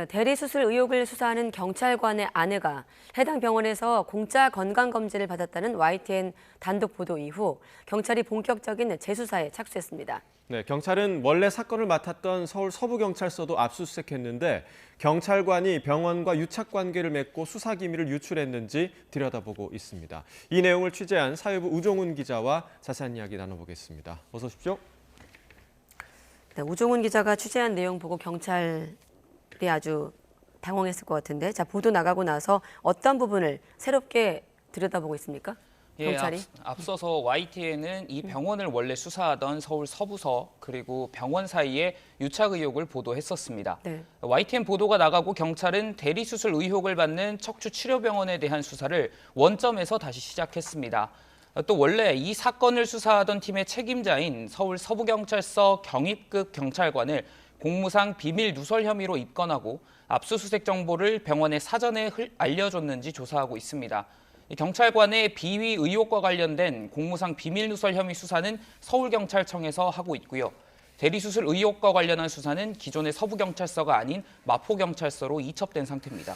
대리수술 의혹을 수사하는 경찰관의 아내가 해당 병원에서 공짜 건강검진을 받았다는 YTN 단독 보도 이후 경찰이 본격적인 재수사에 착수했습니다. 네, 경찰은 원래 사건을 맡았던 서울 서부경찰서도 압수수색했는데 경찰관이 병원과 유착관계를 맺고 수사기밀을 유출했는지 들여다보고 있습니다. 이 내용을 취재한 사회부 우종훈 기자와 자세한 이야기 나눠보겠습니다. 어서 오십시오. 네, 우종훈 기자가 취재한 내용 보고 경찰이 아주 당황했을 것 같은데, 자, 보도 나가고 나서 어떤 부분을 새롭게 들여다보고 있습니까? 경찰이? 앞서서 YTN은 이 병원을 원래 수사하던 서울 서부서 그리고 병원 사이에 유착 의혹을 보도했었습니다. 네. YTN 보도가 나가고 경찰은 대리수술 의혹을 받는 척추치료병원에 대한 수사를 원점에서 다시 시작했습니다. 또 원래 이 사건을 수사하던 팀의 책임자인 서울 서부경찰서 경입급 경찰관을 공무상 비밀 누설 혐의로 입건하고 압수수색 정보를 병원에 사전에 알려줬는지 조사하고 있습니다. 경찰관의 비위 의혹과 관련된 공무상 비밀 누설 혐의 수사는 서울경찰청에서 하고 있고요. 대리수술 의혹과 관련한 수사는 기존의 서부경찰서가 아닌 마포경찰서로 이첩된 상태입니다.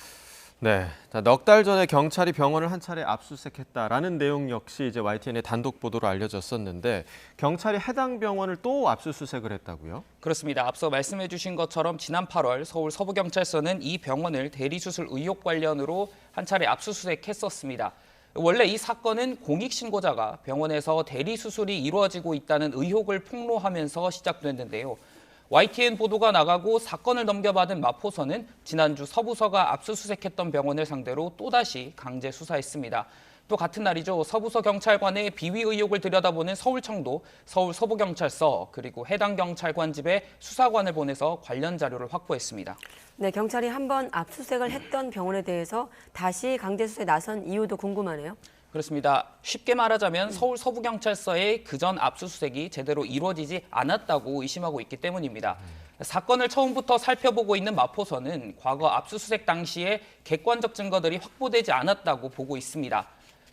네, 넉 달 전에 경찰이 병원을 한 차례 압수수색했다라는 내용 역시 이제 YTN의 단독 보도로 알려졌었는데 경찰이 해당 병원을 또 압수수색을 했다고요? 그렇습니다. 앞서 말씀해 주신 것처럼 지난 8월 서울 서부경찰서는 이 병원을 대리수술 의혹 관련으로 한 차례 압수수색했었습니다. 원래 이 사건은 공익신고자가 병원에서 대리수술이 이루어지고 있다는 의혹을 폭로하면서 시작됐는데요. YTN 보도가 나가고 사건을 넘겨받은 마포서는 지난주 서부서가 압수수색했던 병원을 상대로 또다시 강제 수사했습니다. 또 같은 날이죠. 서부서 경찰관의 비위 의혹을 들여다보는 서울청도 서울 서부경찰서 그리고 해당 경찰관 집에 수사관을 보내서 관련 자료를 확보했습니다. 네, 경찰이 한번 압수수색을 했던 병원에 대해서 다시 강제 수사에 나선 이유도 궁금하네요. 그렇습니다. 쉽게 말하자면 서울 서부경찰서의 그전 압수수색이 제대로 이루어지지 않았다고 의심하고 있기 때문입니다. 사건을 처음부터 살펴보고 있는 마포서는 과거 압수수색 당시에 객관적 증거들이 확보되지 않았다고 보고 있습니다.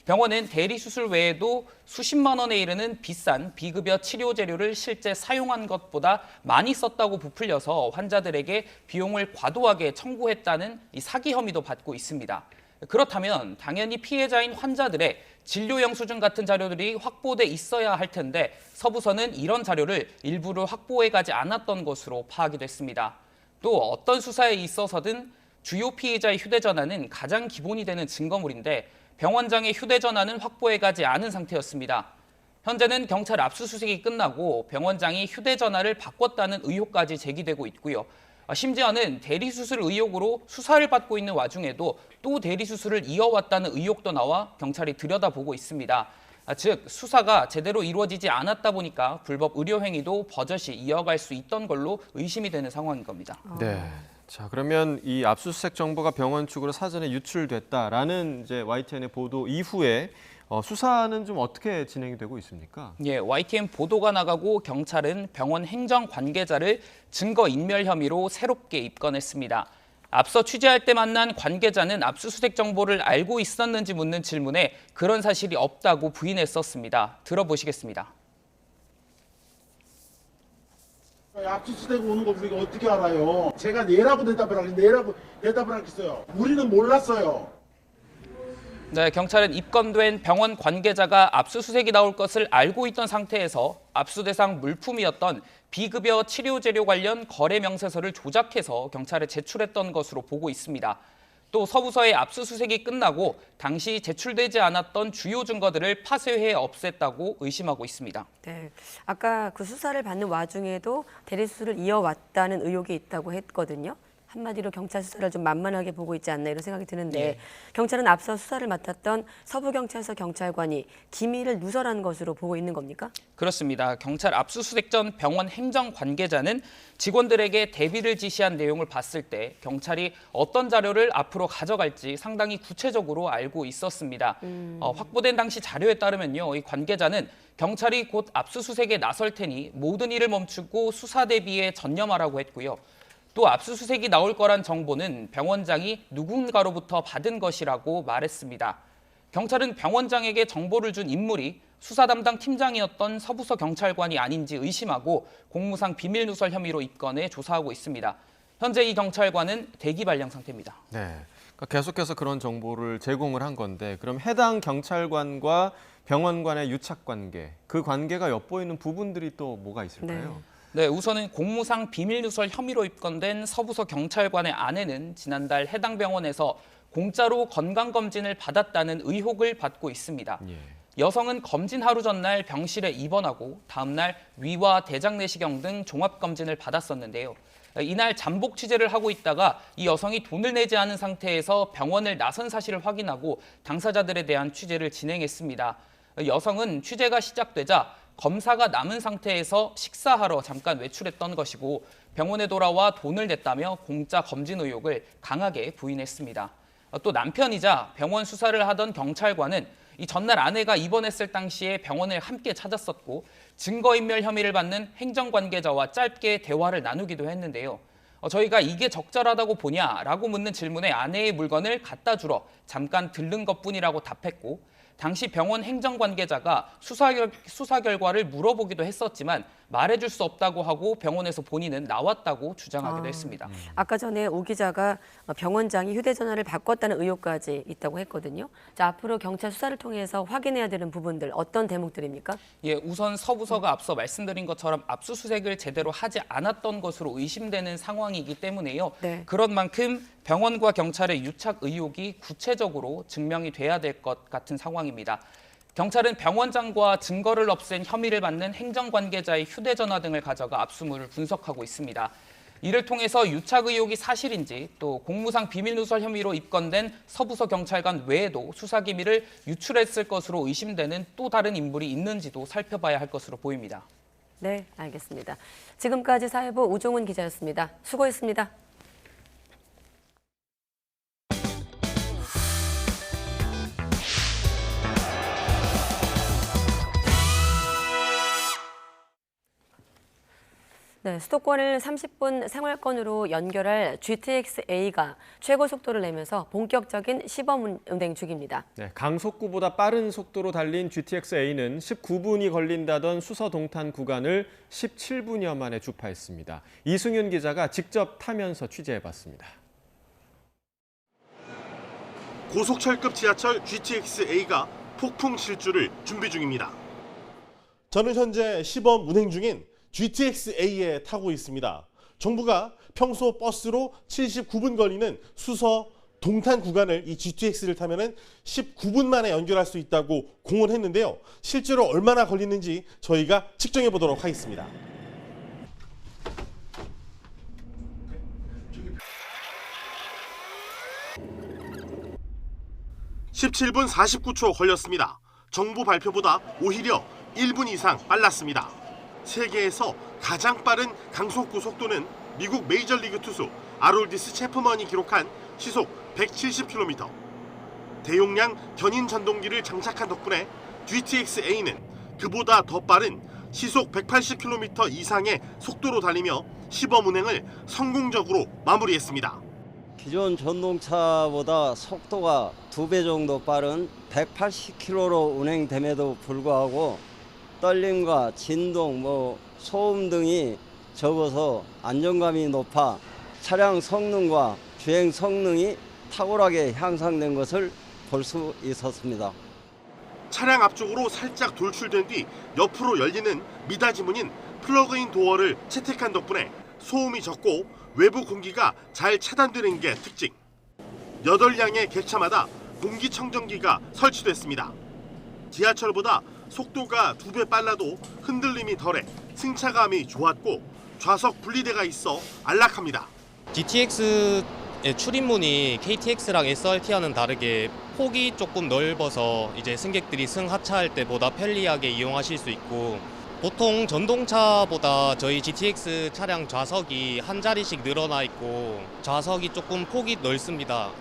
병원은 대리 수술 외에도 수십만 원에 이르는 비싼 비급여 치료 재료를 실제 사용한 것보다 많이 썼다고 부풀려서 환자들에게 비용을 과도하게 청구했다는 이 사기 혐의도 받고 있습니다. 그렇다면 당연히 피해자인 환자들의 진료 영수증 같은 자료들이 확보돼 있어야 할 텐데 서부서는 이런 자료를 일부러 확보해 가지 않았던 것으로 파악이 됐습니다. 또 어떤 수사에 있어서든 주요 피해자의 휴대전화는 가장 기본이 되는 증거물인데 병원장의 휴대전화는 확보해 가지 않은 상태였습니다. 현재는 경찰 압수수색이 끝나고 병원장이 휴대전화를 바꿨다는 의혹까지 제기되고 있고요. 심지어는 대리수술 의혹으로 수사를 받고 있는 와중에도 또 대리수술을 이어왔다는 의혹도 나와 경찰이 들여다보고 있습니다. 즉 수사가 제대로 이루어지지 않았다 보니까 불법 의료 행위도 버젓이 이어갈 수 있던 걸로 의심이 되는 상황인 겁니다. 네. 자, 그러면 이 압수수색 정보가 병원 측으로 사전에 유출됐다라는 이제 YTN의 보도 이후에 수사는 좀 어떻게 진행이 되고 있습니까? 예, YTN 보도가 나가고 경찰은 병원 행정 관계자를 증거인멸 혐의로 새롭게 입건했습니다. 앞서 취재할 때 만난 관계자는 압수수색 정보를 알고 있었는지 묻는 질문에 그런 사실이 없다고 부인했었습니다. 들어보시겠습니다. 압수수색 오는 거 우리가 어떻게 알아요? 제가 네라고 대답을 하겠어요. 우리는 몰랐어요. 네, 경찰은 입건된 병원 관계자가 압수수색이 나올 것을 알고 있던 상태에서 압수 대상 물품이었던 비급여 치료 재료 관련 거래 명세서를 조작해서 경찰에 제출했던 것으로 보고 있습니다. 또 서부서의 압수수색이 끝나고 당시 제출되지 않았던 주요 증거들을 파쇄해 없앴다고 의심하고 있습니다. 네, 아까 그 수사를 받는 와중에도 대리수술을 이어왔다는 의혹이 있다고 했거든요. 한마디로 경찰 수사를 좀 만만하게 보고 있지 않나 이런 생각이 드는데 네. 경찰은 앞서 수사를 맡았던 서부경찰서 경찰관이 기밀을 누설한 것으로 보고 있는 겁니까? 그렇습니다. 경찰 압수수색 전 병원 행정 관계자는 직원들에게 대비를 지시한 내용을 봤을 때 경찰이 어떤 자료를 앞으로 가져갈지 상당히 구체적으로 알고 있었습니다. 확보된 당시 자료에 따르면요, 이 관계자는 경찰이 곧 압수수색에 나설 테니 모든 일을 멈추고 수사 대비에 전념하라고 했고요. 또 압수수색이 나올 거란 정보는 병원장이 누군가로부터 받은 것이라고 말했습니다. 경찰은 병원장에게 정보를 준 인물이 수사 담당 팀장이었던 서부서 경찰관이 아닌지 의심하고 공무상 비밀 누설 혐의로 입건해 조사하고 있습니다. 현재 이 경찰관은 대기 발령 상태입니다. 네, 그러니까 계속해서 그런 정보를 제공을 한 건데 그럼 해당 경찰관과 병원 간의 유착 관계, 그 관계가 엿보이는 부분들이 또 뭐가 있을까요? 네, 우선은 공무상 비밀 누설 혐의로 입건된 서부서 경찰관의 아내는 지난달 해당 병원에서 공짜로 건강검진을 받았다는 의혹을 받고 있습니다. 여성은 검진 하루 전날 병실에 입원하고 다음 날 위와 대장 내시경 등 종합검진을 받았었는데요. 이날 잠복 취재를 하고 있다가 이 여성이 돈을 내지 않은 상태에서 병원을 나선 사실을 확인하고 당사자들에 대한 취재를 진행했습니다. 여성은 취재가 시작되자 검사가 남은 상태에서 식사하러 잠깐 외출했던 것이고 병원에 돌아와 돈을 냈다며 공짜 검진 의혹을 강하게 부인했습니다. 또 남편이자 병원 수사를 하던 경찰관은 이 전날 아내가 입원했을 당시에 병원을 함께 찾았었고 증거인멸 혐의를 받는 행정관계자와 짧게 대화를 나누기도 했는데요. 저희가 이게 적절하다고 보냐라고 묻는 질문에 아내의 물건을 갖다 주러 잠깐 들른 것뿐이라고 답했고 당시 병원 행정관계자가 수사 결과를 물어보기도 했었지만 말해줄 수 없다고 하고 병원에서 본인은 나왔다고 주장하기도 했습니다. 아까 전에 오 기자가 병원장이 휴대전화를 바꿨다는 의혹까지 있다고 했거든요. 자, 앞으로 경찰 수사를 통해서 확인해야 되는 부분들 어떤 대목들입니까? 예, 우선 서부서가 앞서 말씀드린 것처럼 압수수색을 제대로 하지 않았던 것으로 의심되는 상황이기 때문에요. 네. 그런 만큼 병원과 경찰의 유착 의혹이 구체적으로 증명이 돼야 될 것 같은 상황입니다. 경찰은 병원장과 증거를 없앤 혐의를 받는 행정관계자의 휴대전화 등을 가져가 압수물을 분석하고 있습니다. 이를 통해서 유착 의혹이 사실인지 또 공무상 비밀누설 혐의로 입건된 서부서 경찰관 외에도 수사 기밀을 유출했을 것으로 의심되는 또 다른 인물이 있는지도 살펴봐야 할 것으로 보입니다. 네, 알겠습니다. 지금까지 사회부 우종훈 기자였습니다. 수고했습니다. 네, 수도권을 30분 생활권으로 연결할 GTX-A가 최고 속도를 내면서 본격적인 시범 운행 중입니다. 네, 강속구보다 빠른 속도로 달린 GTX-A는 19분이 걸린다던 수서 동탄 구간을 17분여 만에 주파했습니다. 이승윤 기자가 직접 타면서 취재해봤습니다. 고속철급 지하철 GTX-A가 폭풍 실주를 준비 중입니다. 저는 현재 시범 운행 중인 GTX-A에 타고 있습니다. 정부가 평소 버스로 79분 걸리는 수서 동탄 구간을 이 GTX를 타면은 19분 만에 연결할 수 있다고 공언했는데요. 실제로 얼마나 걸리는지 저희가 측정해 보도록 하겠습니다. 17분 49초 걸렸습니다. 정부 발표보다 오히려 1분 이상 빨랐습니다. 세계에서 가장 빠른 강속구 속도는 미국 메이저리그 투수 아롤디스 체프먼이 기록한 시속 170km. 대용량 견인 전동기를 장착한 덕분에 GTX-A는 그보다 더 빠른 시속 180km 이상의 속도로 달리며 시범 운행을 성공적으로 마무리했습니다. 기존 전동차보다 속도가 2배 정도 빠른 180km로 운행됨에도 불구하고 떨림과 진동, 소음 등이 적어서 안정감이 높아 차량 성능과 주행 성능이 탁월하게 향상된 것을 볼 수 있었습니다. 차량 앞쪽으로 살짝 돌출된 뒤 옆으로 열리는 미닫이 문인 플러그인 도어를 채택한 덕분에 소음이 적고 외부 공기가 잘 차단되는 게 특징. 8량의 객차마다 공기청정기가 설치됐습니다. 지하철보다 속도가 2배 빨라도 흔들림이 덜해 승차감이 좋았고 좌석 분리대가 있어 안락합니다. GTX의 출입문이 KTX랑 SRT와는 다르게 폭이 조금 넓어서 이제 승객들이 승하차할 때보다 편리하게 이용하실 수 있고, 보통 전동차보다 저희 GTX 차량 좌석이 한 자리씩 늘어나 있고 좌석이 조금 폭이 넓습니다.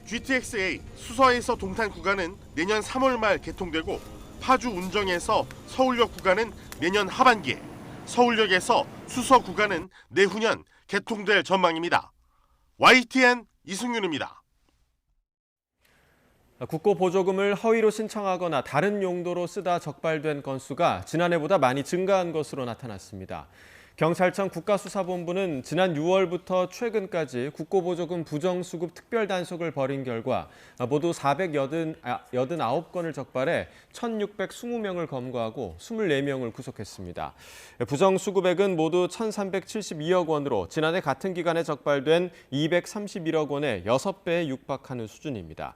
GTX-A 수서에서 동탄 구간은 내년 3월 말 개통되고 파주 운정에서 서울역 구간은 내년 하반기에, 서울역에서 수서 구간은 내후년 개통될 전망입니다. YTN 이승윤입니다. 국고 보조금을 허위로 신청하거나 다른 용도로 쓰다 적발된 건수가 지난해보다 많이 증가한 것으로 나타났습니다. 경찰청 국가수사본부는 지난 6월부터 최근까지 국고보조금 부정수급 특별단속을 벌인 결과 모두 489건을 적발해 1,620명을 검거하고 24명을 구속했습니다. 부정수급액은 모두 1,372억 원으로 지난해 같은 기간에 적발된 231억 원의 6배에 육박하는 수준입니다.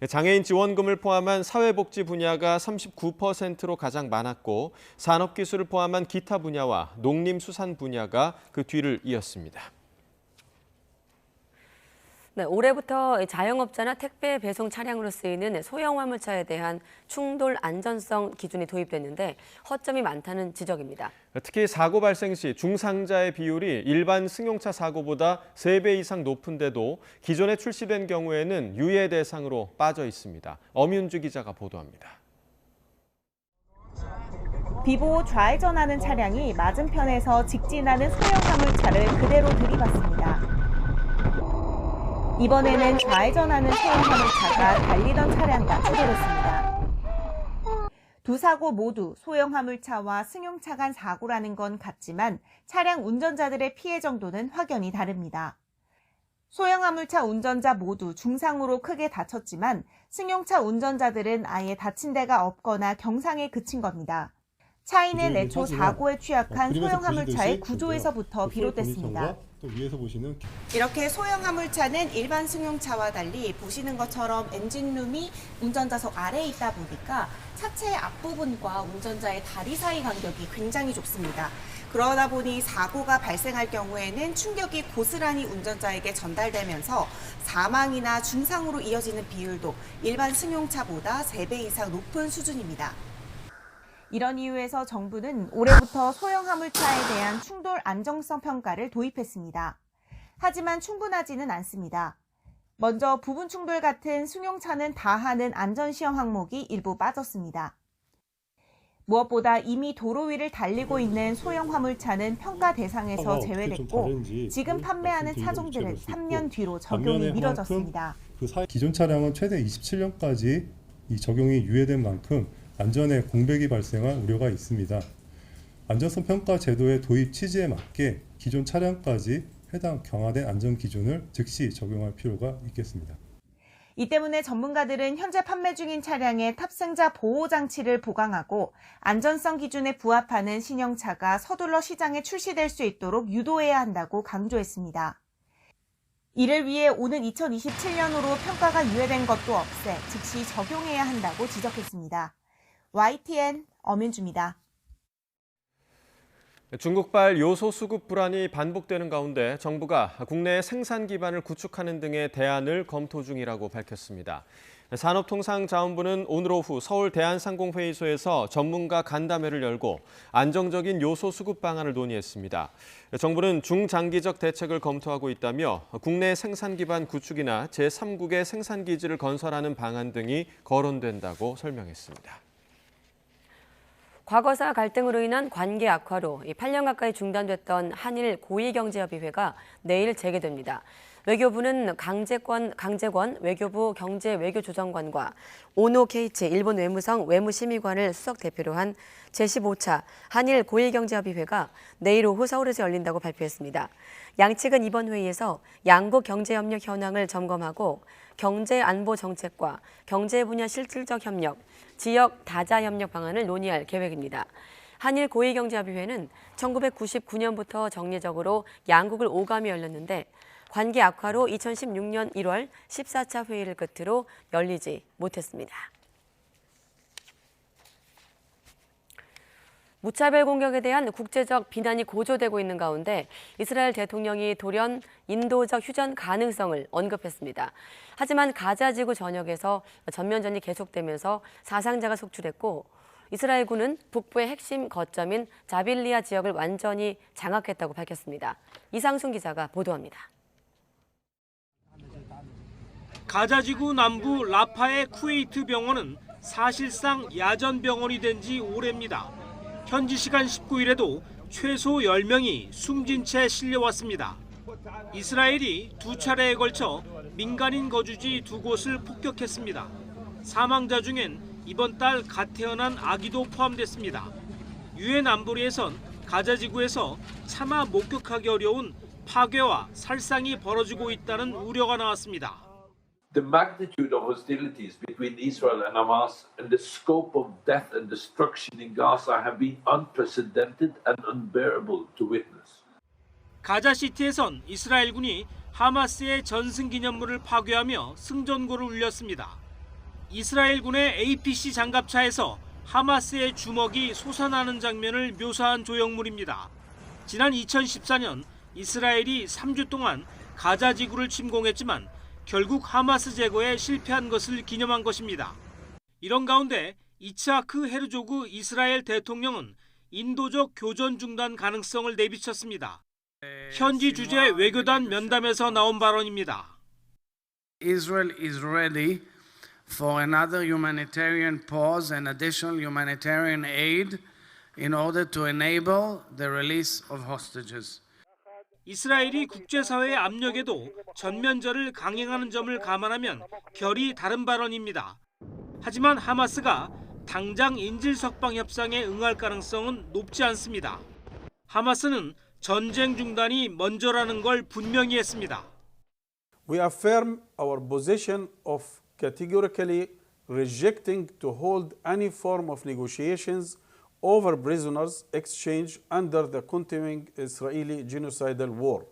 장애인 지원금을 포함한 사회복지 분야가 39%로 가장 많았고 산업기술을 포함한 기타 분야와 농림수산 분야가 그 뒤를 이었습니다. 네, 올해부터 자영업자나 택배 배송 차량으로 쓰이는 소형 화물차에 대한 충돌 안전성 기준이 도입됐는데 허점이 많다는 지적입니다. 특히 사고 발생 시 중상자의 비율이 일반 승용차 사고보다 3배 이상 높은데도 기존에 출시된 경우에는 유예 대상으로 빠져 있습니다. 엄윤주 기자가 보도합니다. 비보호 좌회전하는 차량이 맞은편에서 직진하는 소형 화물차를 그대로 들이받습니다. 이번에는 좌회전하는 소형 화물차가 달리던 차량과 추돌했습니다. 두 사고 모두 소형 화물차와 승용차 간 사고라는 건 같지만 차량 운전자들의 피해 정도는 확연히 다릅니다. 소형 화물차 운전자 모두 중상으로 크게 다쳤지만 승용차 운전자들은 아예 다친 데가 없거나 경상에 그친 겁니다. 차이는 애초 사고에 취약한 소형 화물차의 구조에서부터 비롯됐습니다. 또 위에서 보시는 이렇게 소형 화물차는 일반 승용차와 달리 보시는 것처럼 엔진룸이 운전자석 아래에 있다 보니까 차체의 앞부분과 운전자의 다리 사이 간격이 굉장히 좁습니다. 그러다 보니 사고가 발생할 경우에는 충격이 고스란히 운전자에게 전달되면서 사망이나 중상으로 이어지는 비율도 일반 승용차보다 3배 이상 높은 수준입니다. 이런 이유에서 정부는 올해부터 소형 화물차에 대한 충돌 안정성 평가를 도입했습니다. 하지만 충분하지는 않습니다. 먼저 부분 충돌 같은 승용차는 다 하는 안전시험 항목이 일부 빠졌습니다. 무엇보다 이미 도로 위를 달리고 있는 소형 화물차는 평가 대상에서 제외됐고 지금 판매하는 차종들은 3년 뒤로 적용이 미뤄졌습니다. 기존 차량은 최대 27년까지 이 적용이 유예된 만큼 안전에 공백이 발생할 우려가 있습니다. 안전성 평가 제도의 도입 취지에 맞게 기존 차량까지 해당 강화된 안전 기준을 즉시 적용할 필요가 있겠습니다. 이 때문에 전문가들은 현재 판매 중인 차량에 탑승자 보호 장치를 보강하고 안전성 기준에 부합하는 신형차가 서둘러 시장에 출시될 수 있도록 유도해야 한다고 강조했습니다. 이를 위해 오는 2027년으로 평가가 유예된 것도 없애 즉시 적용해야 한다고 지적했습니다. YTN 엄윤주입니다. 중국발 요소 수급 불안이 반복되는 가운데 정부가 국내 생산 기반을 구축하는 등의 대안을 검토 중이라고 밝혔습니다. 산업통상자원부는 오늘 오후 서울 대한상공회의소에서 전문가 간담회를 열고 안정적인 요소 수급 방안을 논의했습니다. 정부는 중장기적 대책을 검토하고 있다며 국내 생산 기반 구축이나 제3국의 생산 기지를 건설하는 방안 등이 거론된다고 설명했습니다. 과거사 갈등으로 인한 관계 악화로 8년 가까이 중단됐던 한일 고위경제협의회가 내일 재개됩니다. 외교부는 강재권 외교부 경제외교조정관과 오노 케이치 일본 외무성 외무심의관을 수석 대표로 한 제15차 한일 고위경제협의회가 내일 오후 서울에서 열린다고 발표했습니다. 양측은 이번 회의에서 양국 경제협력 현황을 점검하고 경제안보 정책과 경제 분야 실질적 협력, 지역 다자 협력 방안을 논의할 계획입니다. 한일 고위경제협의회는 1999년부터 정례적으로 양국을 오가며 열렸는데 관계 악화로 2016년 1월 14차 회의를 끝으로 열리지 못했습니다. 무차별 공격에 대한 국제적 비난이 고조되고 있는 가운데 이스라엘 대통령이 돌연 인도적 휴전 가능성을 언급했습니다. 하지만 가자 지구 전역에서 전면전이 계속되면서 사상자가 속출했고 이스라엘군은 북부의 핵심 거점인 자빌리아 지역을 완전히 장악했다고 밝혔습니다. 이상순 기자가 보도합니다. 가자지구 남부 라파의 쿠웨이트 병원은 사실상 야전 병원이 된 지 오래입니다. 현지 시간 19일에도 최소 10명이 숨진 채 실려왔습니다. 이스라엘이 두 차례에 걸쳐 민간인 거주지 두 곳을 폭격했습니다. 사망자 중엔 이번 달 갓 태어난 아기도 포함됐습니다. 유엔 안보리에선 가자지구에서 차마 목격하기 어려운 파괴와 살상이 벌어지고 있다는 우려가 나왔습니다. The magnitude of hostilities between Israel and Hamas and the scope of death and destruction in Gaza have been unprecedented and unbearable to witness. 가자시티에선 이스라엘군이 하마스의 전승기념물을 파괴하며 승전고를 울렸습니다. 이스라엘군의 APC 장갑차에서 하마스의 주먹이 솟아나는 장면을 묘사한 조형물입니다. 지난 2014년 이스라엘이 3주 동안 가자 지구를 침공했지만 결국 하마스 제거에 실패한 것을 기념한 것입니다. 이런 가운데 이츠하크 헤르조그 이스라엘 대통령은 인도적 교전 중단 가능성을 내비쳤습니다. 현지 주재 외교단 면담에서 나온 발언입니다. Israel is ready for another humanitarian pause and additional humanitarian aid in order to enable the release of hostages. 이스라엘이 국제사회의 압력에도 전면전을 강행하는 점을 감안하면 결이 다른 발언입니다. 하지만 하마스가 당장 인질석방 협상에 응할 가능성은 높지 않습니다. 하마스는 전쟁 중단이 먼저라는 걸 분명히 했습니다. We affirm our position of categorically rejecting to hold any form of negotiations over prisoners exchange under the continuing Israeli genocidal war.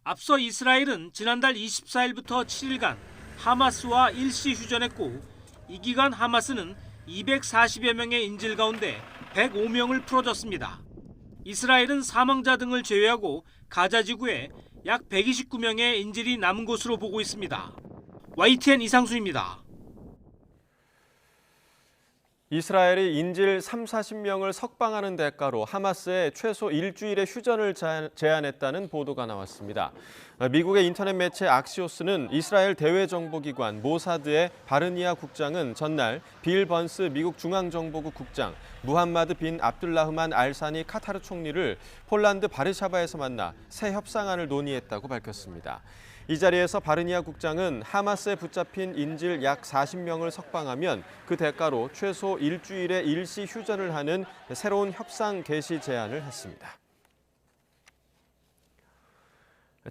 앞서 이스라엘은 지난달 24일부터 7일간 하마스와 일시 휴전했고 이 기간 하마스는 240여 명의 인질 가운데 105명을 풀어줬습니다. 이스라엘은 사망자 등을 제외하고 가자 지구에 약 129명의 인질이 남은 것으로 보고 있습니다. YTN 이상수입니다. 이스라엘이 인질 30-40명을 석방하는 대가로 하마스에 최소 일주일의 휴전을 제안했다는 보도가 나왔습니다. 미국의 인터넷 매체 악시오스는 이스라엘 대외정보기관 모사드의 바르니아 국장은 전날 빌 번스 미국 중앙정보국 국장, 무함마드 빈 압둘라흐만 알사니 카타르 총리를 폴란드 바르샤바에서 만나 새 협상안을 논의했다고 밝혔습니다. 이 자리에서 바르니아 국장은 하마스에 붙잡힌 인질 약 40명을 석방하면 그 대가로 최소 일주일의 일시 휴전을 하는 새로운 협상 개시 제안을 했습니다.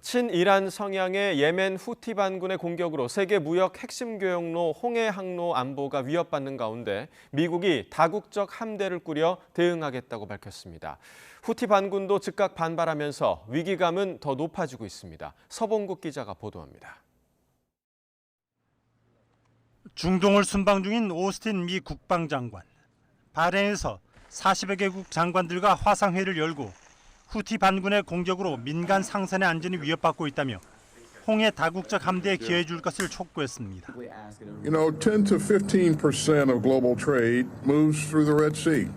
친이란 성향의 예멘 후티 반군의 공격으로 세계 무역 핵심 교역로 홍해 항로 안보가 위협받는 가운데 미국이 다국적 함대를 꾸려 대응하겠다고 밝혔습니다. 후티 반군도 즉각 반발하면서 위기감은 더 높아지고 있습니다. 서봉국 기자가 보도합니다. 중동을 순방 중인 오스틴 미 국방장관. 바레인에서 40여 개국 장관들과 화상회의를 열고 후티 반군의 공격으로 민간 상선의 안전이 위협받고 있다며 홍해 다국적 함대에 기여해 줄 것을 촉구했습니다. You know, 10 to 15% of global trade moves through the Red Sea.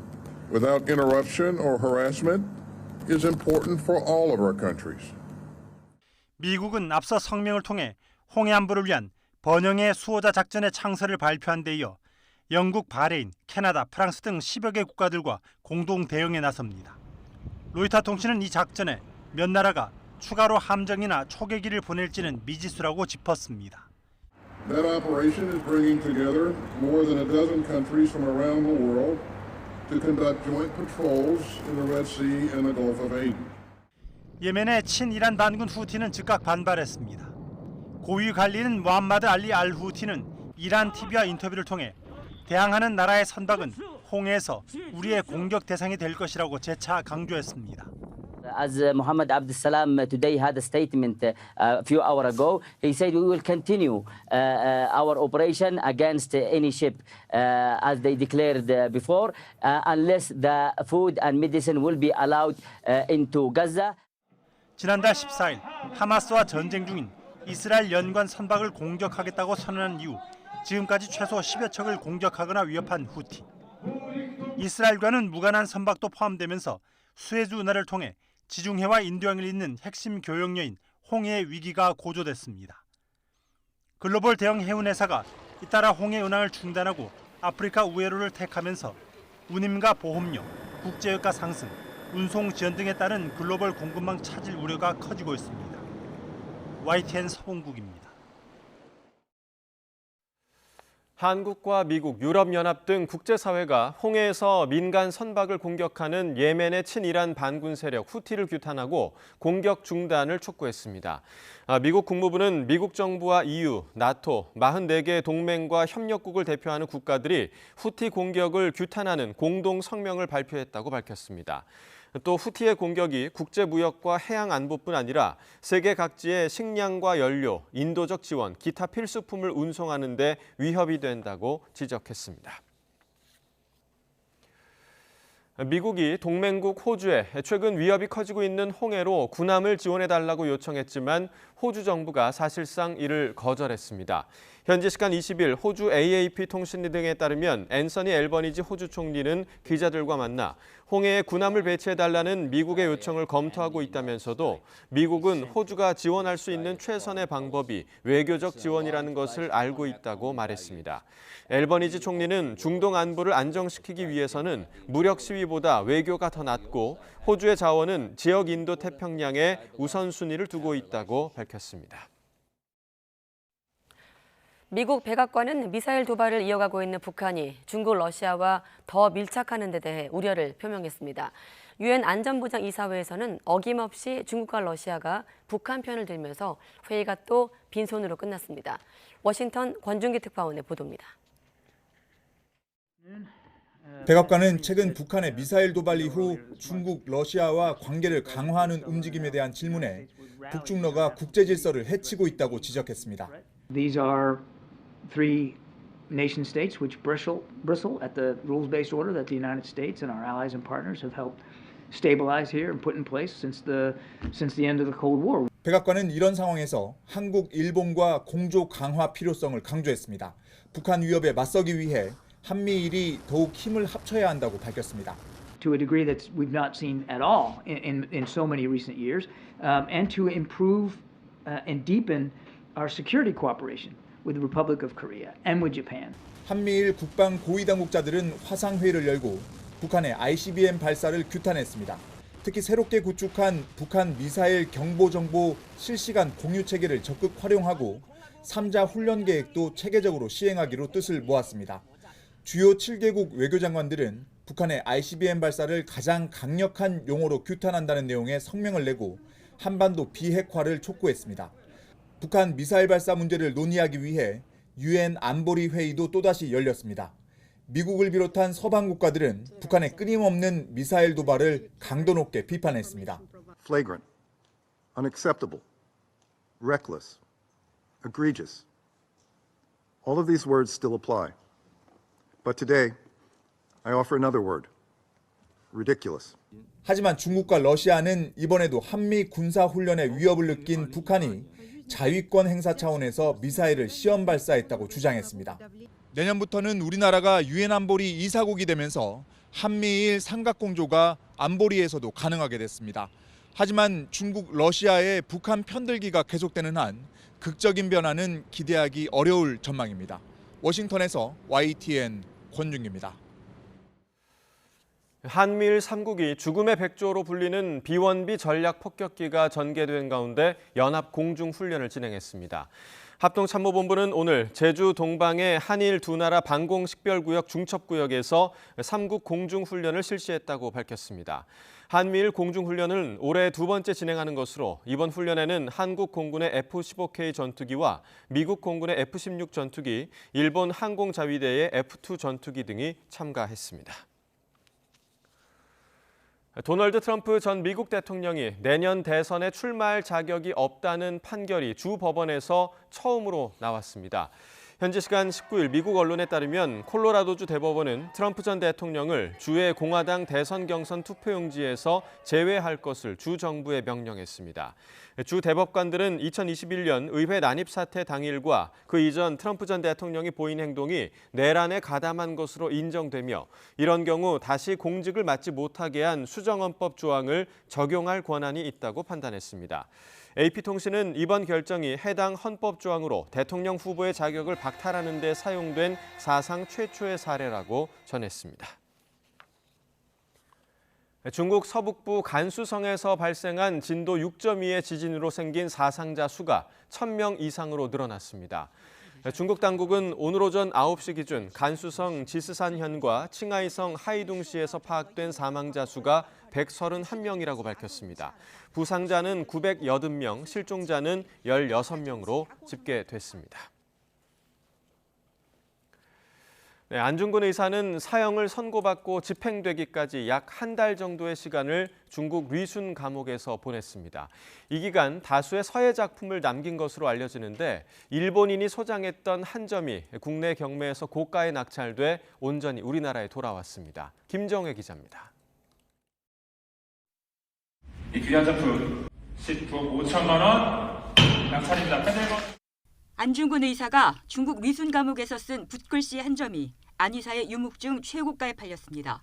Without interruption or harassment is important for all of our countries. 미국은 앞서 성명을 통해 홍해 안보를 위한 번영의 수호자 작전의 창설을 발표한 데 이어 영국, 바레인, 캐나다, 프랑스 등 10여 개 국가들과 공동 대응에 나섭니다. 로이터 통신은 이 작전에 몇 나라가 추가로 함정이나 초계기를 보낼지는 미지수라고 짚었습니다. That operation is bringing together more than a dozen countries from around the world to conduct joint patrols in the Red Sea and the Gulf of Aden. 예멘의 친이란 반군 후티는 즉각 반발했습니다. 고위 관리인 무함마드 알리 알 후티는 이란 TV와 인터뷰를 통해 대항하는 나라의 선박은 홍해에서 우리의 공격 대상이 될 것이라고 재차 강조했습니다. As Mohammed Abdul Salam today had a statement a few hours ago, he said we will continue our operation against any ship as they declared before, unless the food and medicine will be allowed into Gaza. 지난달 14일 하마스와 전쟁 중인 이스라엘 연관 선박을 공격하겠다고 선언한 이후 지금까지 최소 10여 척을 공격하거나 위협한 후티. 이스라엘과는 무관한 선박도 포함되면서 수에즈 운하를 통해 지중해와 인도양을 잇는 핵심 교역로인 홍해의 위기가 고조됐습니다. 글로벌 대형 해운회사가 잇따라 홍해 운항을 중단하고 아프리카 우회로를 택하면서 운임과 보험료, 국제유가 상승, 운송 지연 등에 따른 글로벌 공급망 차질 우려가 커지고 있습니다. YTN 서봉국입니다. 한국과 미국, 유럽연합 등 국제사회가 홍해에서 민간 선박을 공격하는 예멘의 친이란 반군 세력 후티를 규탄하고 공격 중단을 촉구했습니다. 미국 국무부는 미국 정부와 EU, 나토, 44개 동맹과 협력국을 대표하는 국가들이 후티 공격을 규탄하는 공동 성명을 발표했다고 밝혔습니다. 또 후티의 공격이 국제무역과 해양안보뿐 아니라 세계 각지의 식량과 연료, 인도적 지원, 기타 필수품을 운송하는 데 위협이 된다고 지적했습니다. 미국이 동맹국 호주에 최근 위협이 커지고 있는 홍해로 군함을 지원해달라고 요청했지만 호주 정부가 사실상 이를 거절했습니다. 현지 시간 20일 호주 AAP 통신 등에 따르면 앤서니 앨버니지 호주 총리는 기자들과 만나 홍해에 군함을 배치해달라는 미국의 요청을 검토하고 있다면서도 미국은 호주가 지원할 수 있는 최선의 방법이 외교적 지원이라는 것을 알고 있다고 말했습니다. 앨버니지 총리는 중동 안보를 안정시키기 위해서는 무력 시위보다 외교가 더 낫고 호주의 자원은 지역 인도 태평양에 우선순위를 두고 있다고 밝혔습니다. 미국 백악관은 미사일 도발을 이어가고 있는 북한이 중국, 러시아와 더 밀착하는 데 대해 우려를 표명했습니다. 유엔 안전보장 이사회에서는 어김없이 중국과 러시아가 북한 편을 들면서 회의가 또 빈손으로 끝났습니다. 워싱턴 권준기 특파원의 보도입니다. 백악관은 최근 북한의 미사일 도발 이후 중국, 러시아와 관계를 강화하는 움직임에 대한 질문에 북중러가 국제 질서를 해치고 있다고 지적했습니다. These are three nation states which bristle at the rules-based order that the United States and our allies and partners have helped stabilize here and put in place since the end of the Cold War. 백악관은 이런 상황에서 한국, 일본과 공조 강화 필요성을 강조했습니다. 북한 위협에 맞서기 위해 한미일이 더욱 힘을 합쳐야 한다고 밝혔습니다. To a degree that we've not seen at all in so many recent years, and to improve and deepen our security cooperation with the Republic of Korea and with Japan. 한미일 국방 고위 당국자들은 화상회의를 열고 북한의 ICBM 발사를 규탄했습니다. 특히 새롭게 구축한 북한 미사일 경보 정보 실시간 공유 체계를 적극 활용하고 3자 훈련 계획도 체계적으로 시행하기로 뜻을 모았습니다. 주요 7개국 외교장관들은 북한의 ICBM 발사를 가장 강력한 용어로 규탄한다는 내용의 성명을 내고 한반도 비핵화를 촉구했습니다. 북한 미사일 발사 문제를 논의하기 위해 UN 안보리 회의도 또다시 열렸습니다. 미국을 비롯한 서방 국가들은 북한의 끊임없는 미사일 도발을 강도 높게 비판했습니다. Flagrant, unacceptable, reckless, egregious. All of these words still apply. But today, I offer another word. Ridiculous. 하지만 중국과 러시아는 이번에도 한미 군사 훈련의 위협을 느낀 북한이 자위권 행사 차원에서 미사일을 시험 발사했다고 주장했습니다. 내년부터는 우리나라가 유엔 안보리 이사국이 되면서 한미일 삼각공조가 안보리에서도 가능하게 됐습니다. 하지만 중국, 러시아의 북한 편들기가 계속되는 한 극적인 변화는 기대하기 어려울 전망입니다. 워싱턴에서 YTN 권준기입니다. 한미일 3국이 죽음의 백조로 불리는 비원비 전략 폭격기가 전개된 가운데 연합 공중훈련을 진행했습니다. 합동참모본부는 오늘 제주 동방의 한일 두 나라 방공식별구역 중첩구역에서 3국 공중훈련을 실시했다고 밝혔습니다. 한미일 공중훈련은 올해 두 번째 진행하는 것으로 이번 훈련에는 한국 공군의 F-15K 전투기와 미국 공군의 F-16 전투기, 일본 항공자위대의 F-2 전투기 등이 참가했습니다. 도널드 트럼프 전 미국 대통령이 내년 대선에 출마할 자격이 없다는 판결이 주 법원에서 처음으로 나왔습니다. 현지 시간 19일 미국 언론에 따르면 콜로라도주 대법원은 트럼프 전 대통령을 주의 공화당 대선 경선 투표용지에서 제외할 것을 주 정부에 명령했습니다. 주 대법관들은 2021년 의회 난입 사태 당일과 그 이전 트럼프 전 대통령이 보인 행동이 내란에 가담한 것으로 인정되며 이런 경우 다시 공직을 맡지 못하게 한 수정헌법 조항을 적용할 권한이 있다고 판단했습니다. AP통신은 이번 결정이 해당 헌법 조항으로 대통령 후보의 자격을 박탈하는 데 사용된 사상 최초의 사례라고 전했습니다. 중국 서북부 간수성에서 발생한 진도 6.2의 지진으로 생긴 사상자 수가 1,000명 이상으로 늘어났습니다. 중국 당국은 오늘 오전 9시 기준 간수성 지스산현과 칭하이성 하이둥시에서 파악된 사망자 수가 131명이라고 밝혔습니다. 부상자는 980명, 실종자는 16명으로 집계됐습니다. 안중근 의사는 사형을 선고받고 집행되기까지 약 한 달 정도의 시간을 중국 리순 감옥에서 보냈습니다. 이 기간 다수의 서예 작품을 남긴 것으로 알려지는데 일본인이 소장했던 한 점이 국내 경매에서 고가에 낙찰돼 온전히 우리나라에 돌아왔습니다. 김정혜 기자입니다. 이 귀한 작품 19억 5천만 원 낙찰입니다. 안중근 의사가 중국 리순 감옥에서 쓴 붓글씨 한 점이 안 의사의 유목 중 최고가에 팔렸습니다.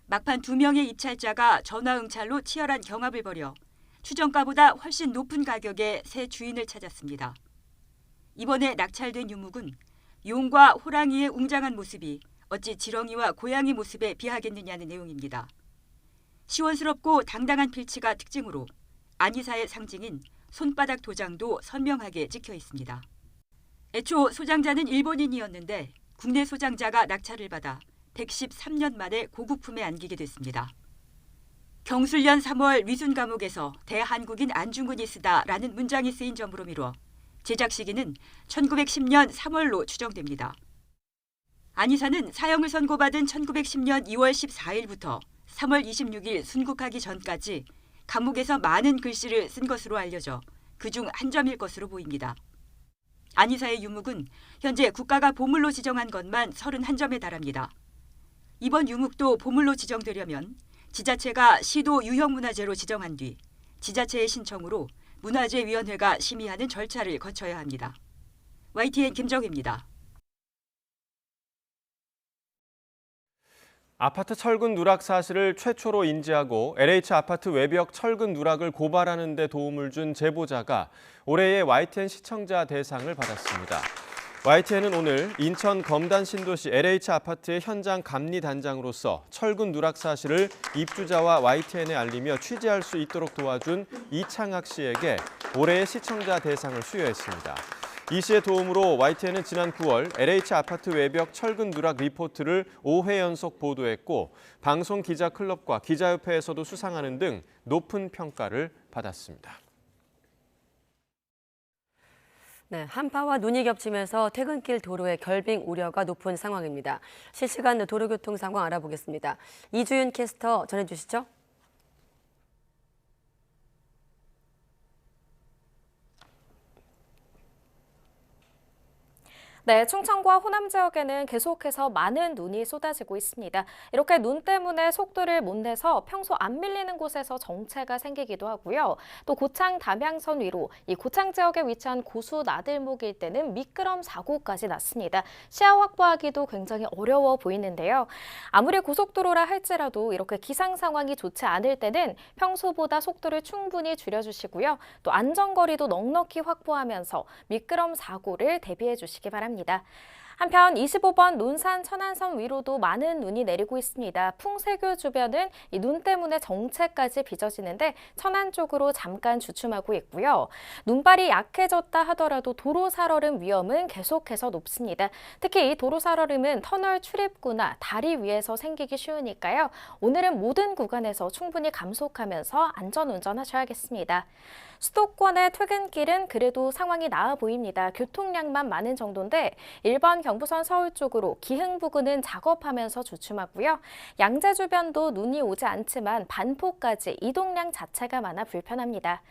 막판 2명의 입찰자가 전화응찰로 치열한 경합을 벌여 추정가보다 훨씬 높은 가격에 새 주인을 찾았습니다. 이번에 낙찰된 유목은 용과 호랑이의 웅장한 모습이 어찌 지렁이와 고양이 모습에 비하겠느냐는 내용입니다. 시원스럽고 당당한 필치가 특징으로 안 의사의 상징인 손바닥 도장도 선명하게 찍혀 있습니다. 애초 소장자는 일본인이었는데 국내 소장자가 낙찰을 받아 113년 만에 고국품에 안기게 됐습니다. 경술년 3월 리순 감옥에서 대한국인 안중근이 쓰다라는 문장이 쓰인 점으로 미뤄 제작 시기는 1910년 3월로 추정됩니다. 안 의사는 사형을 선고받은 1910년 2월 14일부터 3월 26일 순국하기 전까지 감옥에서 많은 글씨를 쓴 것으로 알려져 그중 한 점일 것으로 보입니다. 안 의사의 유목은 현재 국가가 보물로 지정한 것만 31점에 달합니다. 이번 유목도 보물로 지정되려면 지자체가 시도 유형문화재로 지정한 뒤 지자체의 신청으로 문화재위원회가 심의하는 절차를 거쳐야 합니다. YTN 김정혜입니다. 아파트 철근 누락 사실을 최초로 인지하고 LH 아파트 외벽 철근 누락을 고발하는 데 도움을 준 제보자가 올해의 YTN 시청자 대상을 받았습니다. YTN은 오늘 인천 검단 신도시 LH 아파트의 현장 감리단장으로서 철근 누락 사실을 입주자와 YTN에 알리며 취재할 수 있도록 도와준 이창학 씨에게 올해의 시청자 대상을 수여했습니다. 이 씨의 도움으로 YTN은 지난 9월 LH 아파트 외벽 철근 누락 리포트를 5회 연속 보도했고 방송기자클럽과 기자협회에서도 수상하는 등 높은 평가를 받았습니다. 네, 한파와 눈이 겹치면서 퇴근길 도로의 결빙 우려가 높은 상황입니다. 실시간 도로교통 상황 알아보겠습니다. 이주윤 캐스터 전해주시죠. 네, 충청과 호남 지역에는 계속해서 많은 눈이 쏟아지고 있습니다. 이렇게 눈 때문에 속도를 못 내서 평소 안 밀리는 곳에서 정체가 생기기도 하고요. 또 고창 담양선 위로 이 고창 지역에 위치한 고수 나들목일 때는 미끄럼 사고까지 났습니다. 시야 확보하기도 굉장히 어려워 보이는데요. 아무리 고속도로라 할지라도 이렇게 기상 상황이 좋지 않을 때는 평소보다 속도를 충분히 줄여주시고요. 또 안전거리도 넉넉히 확보하면서 미끄럼 사고를 대비해 주시기 바랍니다. 한편 25번 논산 천안선 위로도 많은 눈이 내리고 있습니다. 풍세교 주변은 이 눈 때문에 정체까지 빚어지는데 천안 쪽으로 잠깐 주춤하고 있고요. 눈발이 약해졌다 하더라도 도로 살얼음 위험은 계속해서 높습니다. 특히 이 도로 살얼음은 터널 출입구나 다리 위에서 생기기 쉬우니까요. 오늘은 모든 구간에서 충분히 감속하면서 안전운전하셔야겠습니다. 수도권의 퇴근길은 그래도 상황이 나아 보입니다. 교통량만 많은 정도인데 1번 경부선 서울 쪽으로 기흥 부근은 작업하면서 주춤하고요. 양재 주변도 눈이 오지 않지만 반포까지 이동량 자체가 많아 불편합니다.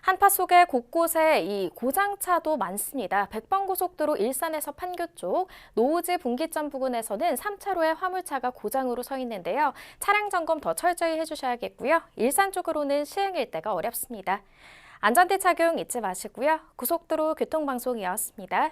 한파 속에 곳곳에 이 고장차도 많습니다. 백번고속도로 일산에서 판교 쪽, 노우지 분기점 부근에서는 3차로에 화물차가 고장으로 서 있는데요. 차량 점검 더 철저히 해주셔야겠고요. 일산 쪽으로는 시행 일대가 어렵습니다. 안전대 착용 잊지 마시고요. 고속도로 교통방송이었습니다.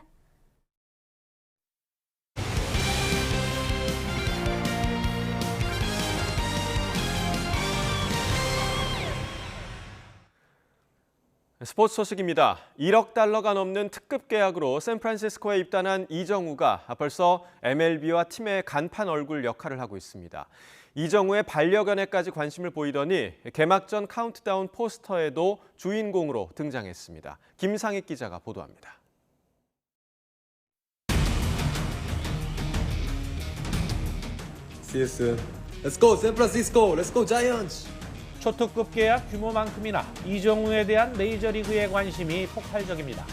스포츠 소식입니다. 1억 달러가 넘는 특급 계약으로 샌프란시스코에 입단한 이정우가 벌써 MLB와 팀의 간판 얼굴 역할을 하고 있습니다. 이정우의 반려견에까지 관심을 보이더니 개막전 카운트다운 포스터에도 주인공으로 등장했습니다. 김상익 기자가 보도합니다. See you soon. Let's go, San Francisco. Let's go, Giants. 초특급 계약 규모만큼이나 이정우에 대한 메이저리그의 관심이 폭발적입니다.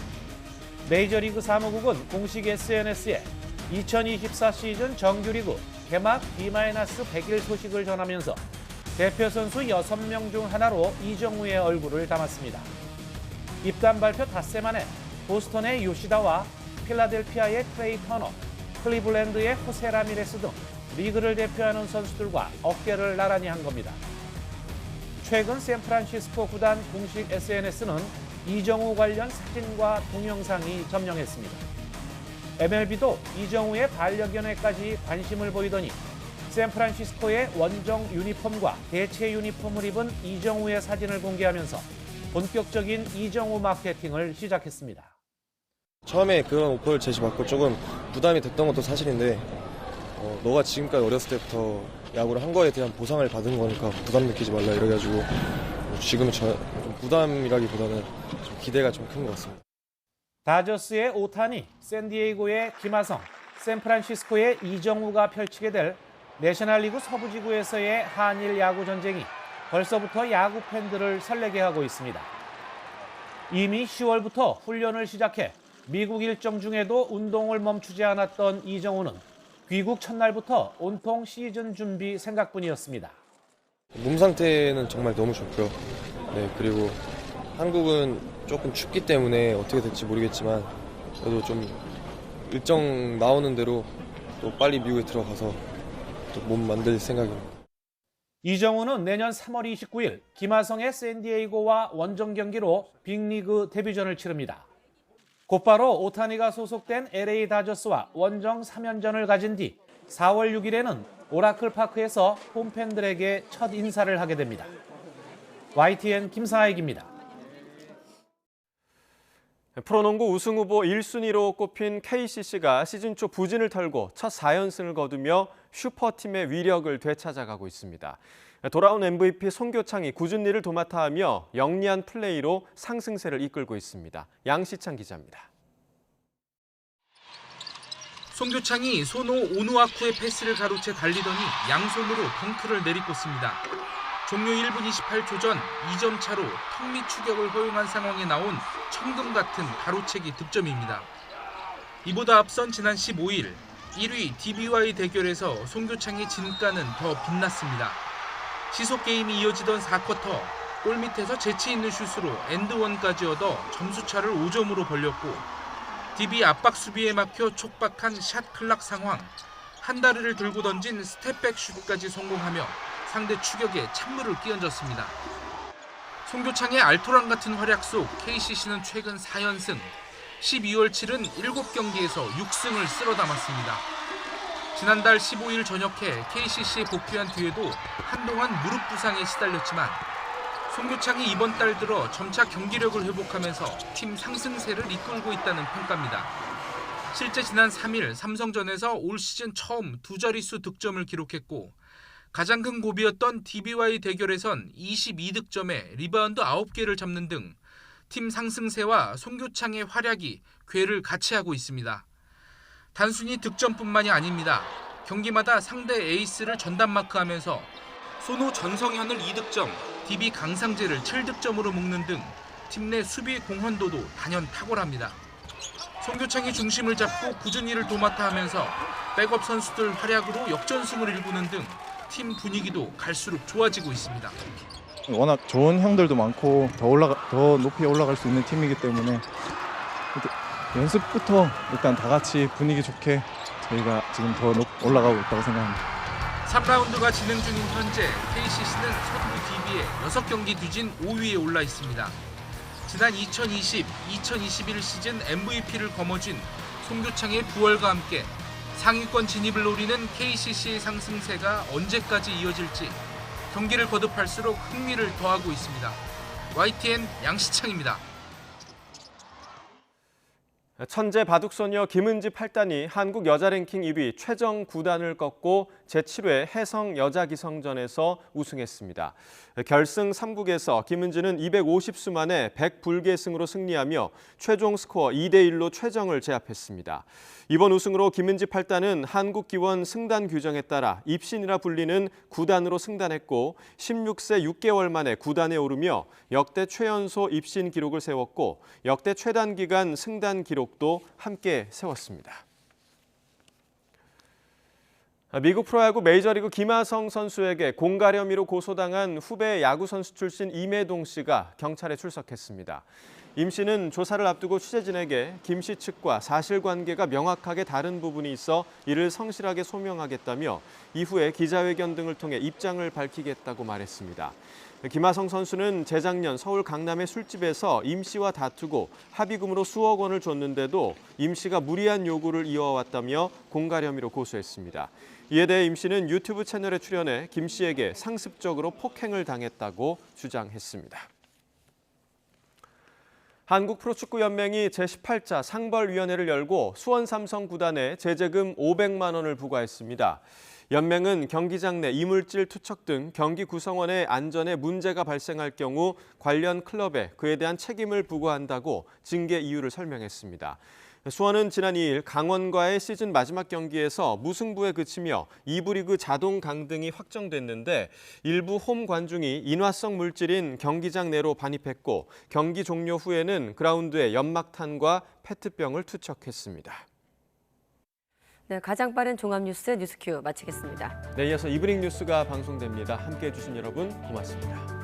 메이저리그 사무국은 공식 SNS에 2024 시즌 정규리그 개막 D-100일 소식을 전하면서 대표 선수 6명 중 하나로 이정우의 얼굴을 담았습니다. 입단 발표 닷새 만에 보스턴의 요시다와 필라델피아의 트레이 터너, 클리블랜드의 호세 라미레스 등 리그를 대표하는 선수들과 어깨를 나란히 한 겁니다. 최근 샌프란시스코 구단 공식 SNS는 이정우 관련 사진과 동영상이 점령했습니다. MLB도 이정우의 반려견에까지 관심을 보이더니 샌프란시스코의 원정 유니폼과 대체 유니폼을 입은 이정우의 사진을 공개하면서 본격적인 이정우 마케팅을 시작했습니다. 처음에 그런 오퍼를 제시받고 조금 부담이 됐던 것도 사실인데 너가 지금까지 어렸을 때부터 야구를 한 거에 대한 보상을 받은 거니까 부담 느끼지 말라 이래가지고 지금은 좀 부담이라기보다는 좀 기대가 좀 큰 것 같습니다. 다저스의 오타니, 샌디에이고의 김하성, 샌프란시스코의 이정우가 펼치게 될 내셔널리그 서부지구에서의 한일 야구 전쟁이 벌써부터 야구 팬들을 설레게 하고 있습니다. 이미 10월부터 훈련을 시작해 미국 일정 중에도 운동을 멈추지 않았던 이정우는 귀국 첫날부터 온통 시즌 준비 생각뿐이었습니다. 몸 상태는 정말 너무 좋고요. 네, 그리고 한국은 조금 춥기 때문에 어떻게 될지 모르겠지만 그래도 좀 일정 나오는 대로 또 빨리 미국에 들어가서 또 몸 만들 생각입니다. 이정우는 내년 3월 29일 김하성의 샌디에이고와 원정 경기로 빅리그 데뷔전을 치릅니다. 곧바로 오타니가 소속된 LA 다저스와 원정 3연전을 가진 뒤 4월 6일에는 오라클 파크에서 홈팬들에게 첫 인사를 하게 됩니다. YTN 김사익입니다. 프로농구 우승 후보 1순위로 꼽힌 KCC가 시즌 초 부진을 털고 첫 4연승을 거두며 슈퍼팀의 위력을 되찾아가고 있습니다. 돌아온 MVP 송교창이 꾸준히 를 도맡아하며 영리한 플레이로 상승세를 이끌고 있습니다. 양시창 기자입니다. 송교창이 소노 오누아쿠의 패스를 가로채 달리더니 양손으로 덩크를 내리꽂습니다. 종료 1분 28초 전 2점 차로 턱밑 추격을 허용한 상황에 나온 천금 같은 가로채기 득점입니다. 이보다 앞선 지난 15일 1위 DB와의 대결에서 송교창의 진가는 더 빛났습니다. 시속 게임이 이어지던 4쿼터 골밑에서 재치 있는 슛으로 엔드원까지 얻어 점수차를 5점으로 벌렸고 DB 압박 수비에 막혀 촉박한 샷 클락 상황, 한 다리를 들고 던진 스텝백 슛까지 성공하며 상대 추격에 찬물을 끼얹었습니다. 송교창의 알토란 같은 활약 속 KCC는 최근 4연승, 12월 7은 7경기에서 6승을 쓸어 담았습니다. 지난달 15일 저녁에 KCC에 복귀한 뒤에도 한동안 무릎 부상에 시달렸지만 송교창이 이번 달 들어 점차 경기력을 회복하면서 팀 상승세를 이끌고 있다는 평가입니다. 실제 지난 3일 삼성전에서 올 시즌 처음 두 자릿수 득점을 기록했고 가장 큰 고비였던 DB와의 대결에선 22득점에 리바운드 9개를 잡는 등 팀 상승세와 송교창의 활약이 궤를 같이 하고 있습니다. 단순히 득점뿐만이 아닙니다. 경기마다 상대 에이스를 전담 마크하면서 소노 전성현을 2득점, DB 강상재를 7득점으로 묶는 등 팀 내 수비 공헌도도 단연 탁월합니다. 송교창이 중심을 잡고 꾸준히를 도맡아하면서 백업 선수들 활약으로 역전승을 일구는 등 팀 분위기도 갈수록 좋아지고 있습니다. 워낙 좋은 형들도 많고 더 높이 올라갈 수 있는 팀이기 때문에 연습부터 일단 다 같이 분위기 좋게 저희가 지금 더 올라가고 있다고 생각합니다. 3라운드가 진행 중인 현재 KCC는 서부 DB에 6경기 뒤진 5위에 올라 있습니다. 지난 2020-2021 시즌 MVP를 거머쥔 송교창의 부활과 함께 상위권 진입을 노리는 KCC의 상승세가 언제까지 이어질지 경기를 거듭할수록 흥미를 더하고 있습니다. YTN 양시창입니다. 천재 바둑소녀 김은지 8단이 한국 여자 랭킹 2위 최정 9단을 꺾고 제7회 해성 여자기성전에서 우승했습니다. 결승 3국에서 김은지는 250수 만에 100불계승으로 승리하며 최종 스코어 2대1로 최정을 제압했습니다. 이번 우승으로 김은지 8단은 한국 기원 승단 규정에 따라 입신이라 불리는 9단으로 승단했고 16세 6개월 만에 9단에 오르며 역대 최연소 입신 기록을 세웠고 역대 최단 기간 승단 기록도 함께 세웠습니다. 미국 프로야구 메이저리그 김하성 선수에게 공갈 혐의로 고소당한 후배 야구선수 출신 임혜동 씨가 경찰에 출석했습니다. 임 씨는 조사를 앞두고 취재진에게 김 씨 측과 사실관계가 명확하게 다른 부분이 있어 이를 성실하게 소명하겠다며 이후에 기자회견 등을 통해 입장을 밝히겠다고 말했습니다. 김하성 선수는 재작년 서울 강남의 술집에서 임 씨와 다투고 합의금으로 수억 원을 줬는데도 임 씨가 무리한 요구를 이어왔다며 공갈 혐의로 고소했습니다. 이에 대해 임 씨는 유튜브 채널에 출연해 김 씨에게 상습적으로 폭행을 당했다고 주장했습니다. 한국프로축구연맹이 제18차 상벌위원회를 열고 수원 삼성 구단에 제재금 500만 원을 부과했습니다. 연맹은 경기장 내 이물질 투척 등 경기 구성원의 안전에 문제가 발생할 경우 관련 클럽에 그에 대한 책임을 부과한다고 징계 이유를 설명했습니다. 수원은 지난 2일 강원과의 시즌 마지막 경기에서 무승부에 그치며 2부 리그 자동 강등이 확정됐는데 일부 홈 관중이 인화성 물질인 경기장 내로 반입했고 경기 종료 후에는 그라운드에 연막탄과 페트병을 투척했습니다. 네, 가장 빠른 종합뉴스 뉴스큐 마치겠습니다. 네, 이어서 이브닝 뉴스가 방송됩니다. 함께해 주신 여러분 고맙습니다.